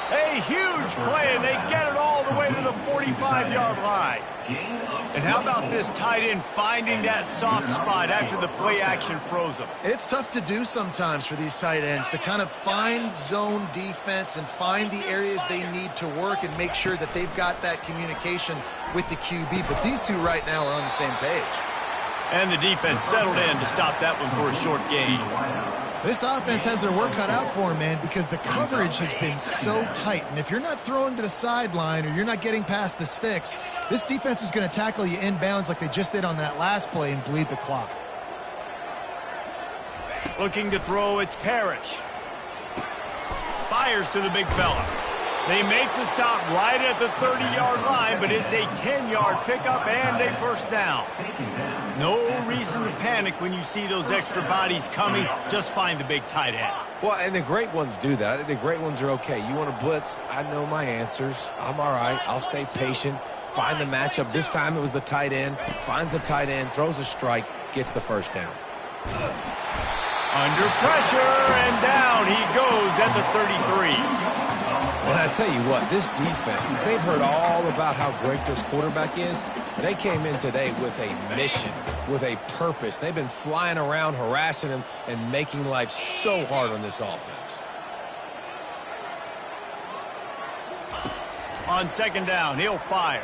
A huge play, and they get it all the way to the 45-yard line. And how about this tight end finding that soft spot after the play action froze him? It's tough to do sometimes for these tight ends to kind of find zone defense and find the areas they need to work and make sure that they've got that communication with the QB. But these two right now are on the same page. And the defense settled in to stop that one for a short gain. This offense has their work cut out for them, man, because the coverage has been so tight. And if you're not throwing to the sideline or you're not getting past the sticks, this defense is going to tackle you inbounds like they just did on that last play and bleed the clock. Looking to throw, it's Parrish. Fires to the big fella. They make the stop right at the 30-yard line, but it's a 10-yard pickup and a first down. No reason to panic when you see those extra bodies coming. Just find the big tight end. Well, and the great ones do that. I think the great ones are okay. You want to blitz? I know my answers. I'm all right. I'll stay patient. Find the matchup. This time it was the tight end. Finds the tight end, throws a strike, gets the first down. Under pressure, and down he goes at the 33. And I tell you what, this defense, they've heard all about how great this quarterback is. They came in today with a mission, with a purpose. They've been flying around, harassing him, and making life so hard on this offense. On second down, he'll fire.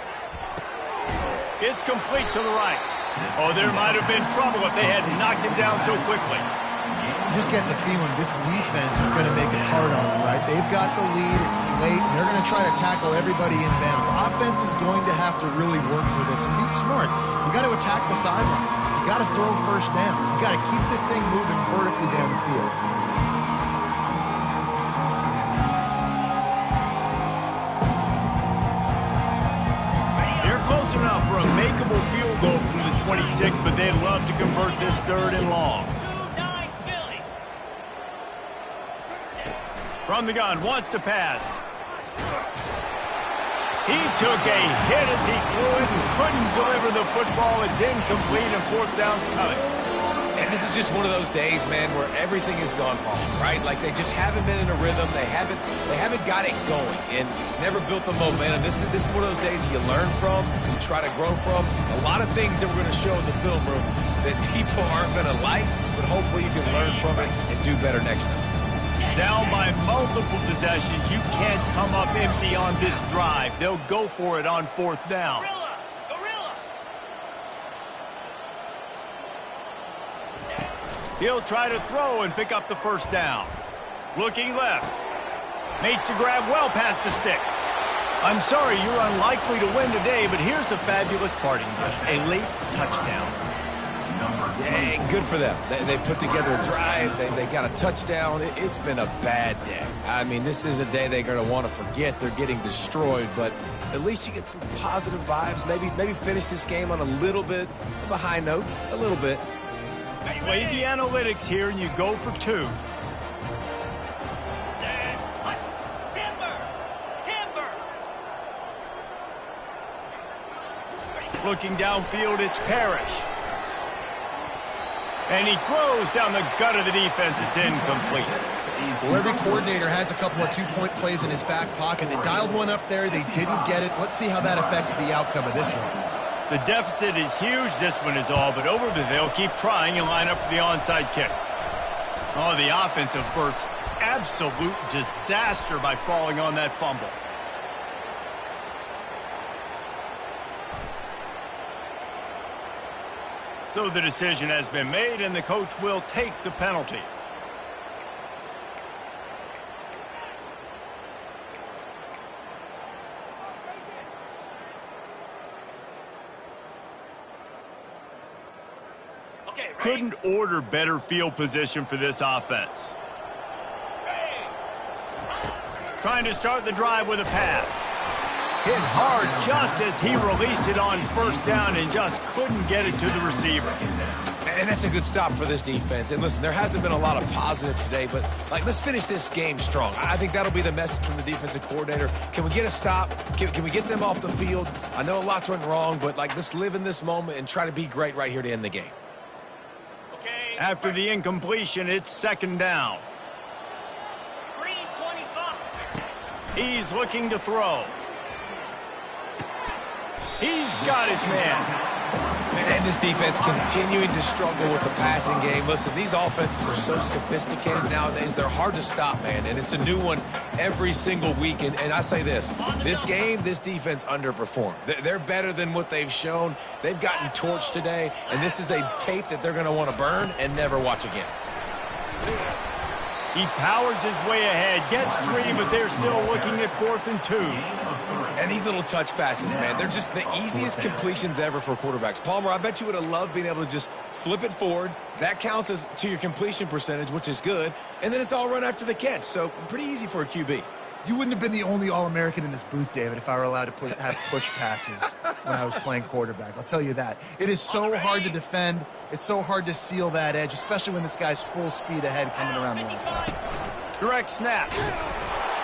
It's complete to the right. Oh, there might have been trouble if they had knocked him down so quickly. You just get the feeling this defense is going to make it hard on them, right? They've got the lead, it's late, and they're going to try to tackle everybody in bounds. Offense is going to have to really work for this and be smart. You got to attack the sidelines. You got to throw first downs. You got to keep this thing moving vertically down the field. They're close enough for a makeable field goal from the 26, but they'd love to convert this third and long. From the gun, wants to pass. He took a hit as he threw it and couldn't deliver the football. It's incomplete and fourth down's coming. And this is just one of those days, man, where everything has gone wrong, right? Like they just haven't been in a rhythm. They haven't got it going and never built the momentum. This is one of those days that you learn from, you try to grow from. A lot of things that we're going to show in the film room that people aren't going to like, but hopefully you can learn from it and do better next time. Down by multiple possessions, you can't come up empty on this drive. They'll go for it on fourth down. Gorilla. He'll try to throw and pick up the first down. Looking left. Makes the grab well past the sticks. I'm sorry, you're unlikely to win today, but here's a fabulous parting gift. A late touchdown. Yeah, good for them. They put together a drive. They got a touchdown. It's been a bad day. I mean, this is a day they're going to want to forget. They're getting destroyed, but at least you get some positive vibes. Maybe finish this game on a little bit of a high note, a little bit. Play the analytics here, and you go for two. Looking downfield, it's Parrish. And he throws down the gut of the defense. It's incomplete. Well, every coordinator has a couple of two-point plays in his back pocket. They dialed one up there. They didn't get it. Let's see how that affects the outcome of this one. The deficit is huge. This one is all but over, but they'll keep trying and line up for the onside kick. Oh, the offense averts absolute disaster by falling on that fumble. So the decision has been made, and the coach will take the penalty. Couldn't order better field position for this offense. Trying to start the drive with a pass. Hit hard just as he released it on first down and just couldn't get it to the receiver. And that's a good stop for this defense. And listen, there hasn't been a lot of positive today, but let's finish this game strong. I think that'll be the message from the defensive coordinator. Can we get a stop? Can we get them off the field? I know lots went wrong, but let's live in this moment and try to be great right here to end the game. Okay. After the incompletion, it's second down. 3:25. He's looking to throw. He's got his man. And this defense continuing to struggle with the passing game. Listen, these offenses are so sophisticated nowadays. They're hard to stop, man. And it's a new one every single week. And I say this game, this defense underperformed. They're better than what they've shown. They've gotten torched today. And this is a tape that they're going to want to burn and never watch again. He powers his way ahead, gets 3, but they're still looking at 4th and 2. And these little touch passes, man, they're just the easiest completions ever for quarterbacks. Palmer, I bet you would have loved being able to just flip it forward. That counts as to your completion percentage, which is good. And then it's all run after the catch, so pretty easy for a QB. You wouldn't have been the only All-American in this booth, David, if I were allowed to have push passes when I was playing quarterback. I'll tell you that. It is so hard to defend. It's so hard to seal that edge, especially when this guy's full speed ahead coming around the outside. Direct snap.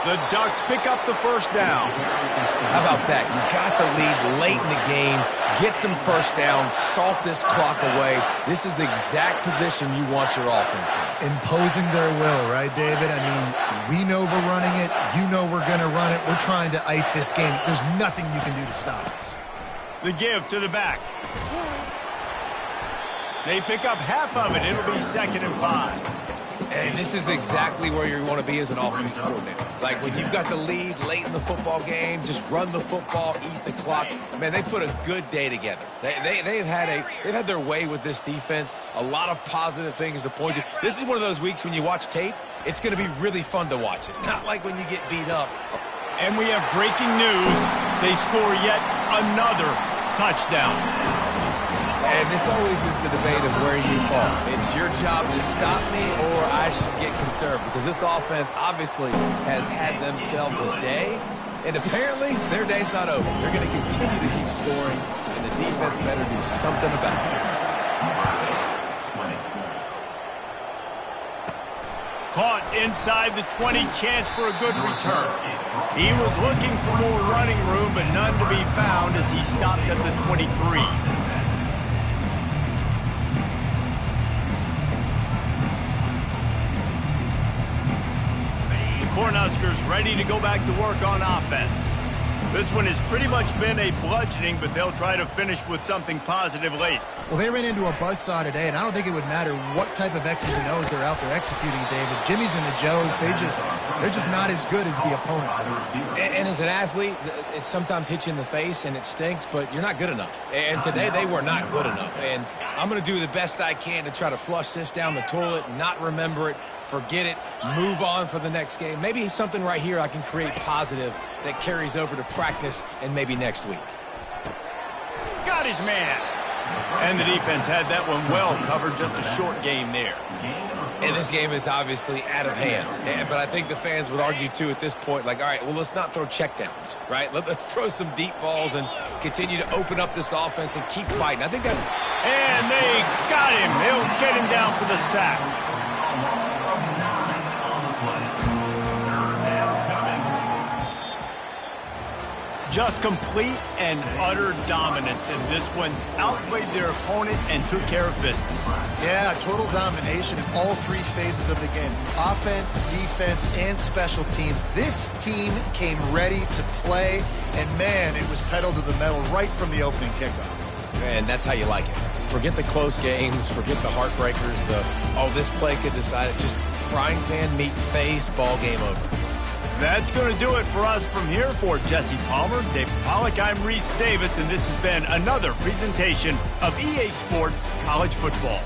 The Ducks pick up the first down. How about that? You got the lead late in the game. Get some first downs. Salt this clock away. This is the exact position you want your offense in. Imposing their will, right, David? I mean, we know we're running it. You know we're going to run it. We're trying to ice this game. There's nothing you can do to stop us. The give to the back. They pick up half of it. It'll be 2nd and 5. And this is exactly where you want to be as an offensive coordinator. Like when you've got the lead late in the football game, just run the football, eat the clock. Man, they put a good day together. They've had their way with this defense. A lot of positive things to point to. This is one of those weeks when you watch tape, it's going to be really fun to watch it. Not like when you get beat up. And we have breaking news. They score yet another touchdown. And this always is the debate of where you fall. It's your job to stop me or I should get conserved because this offense obviously has had themselves a day, and apparently their day's not over. They're going to continue to keep scoring, and the defense better do something about it. Caught inside the 20, chance for a good return. He was looking for more running room, but none to be found as he stopped at the 23. Cornhuskers ready to go back to work on offense. This one has pretty much been a bludgeoning, but they'll try to finish with something positive late. Well, they ran into a buzzsaw today, and I don't think it would matter what type of X's and O's they're out there executing, David. Jimmy's and the Joes, they're just not as good as the opponent. And as an athlete, it sometimes hits you in the face, and it stinks, but you're not good enough. And today, they were not good enough. And I'm going to do the best I can to try to flush this down the toilet, not remember it, forget it, move on for the next game. Maybe something right here I can create positive that carries over to practice and maybe next week. Got his man. And the defense had that one well covered, just a short game there. And this game is obviously out of hand. But I think the fans would argue, too, at this point, like, all right, well, let's not throw checkdowns, right? Let's throw some deep balls and continue to open up this offense and keep fighting. I think that... And they got him. They'll get him down for the sack. Just complete and utter dominance in this one. Outplayed their opponent and took care of business. Yeah, total domination in all three phases of the game. Offense, defense, and special teams. This team came ready to play, and man, it was pedal to the metal right from the opening kickoff. And that's how you like it. Forget the close games, forget the heartbreakers, this play could decide it. Just frying pan, meat face, ball game over. That's going to do it for us from here. For Jesse Palmer, David Pollack, I'm Reese Davis, and this has been another presentation of EA Sports College Football.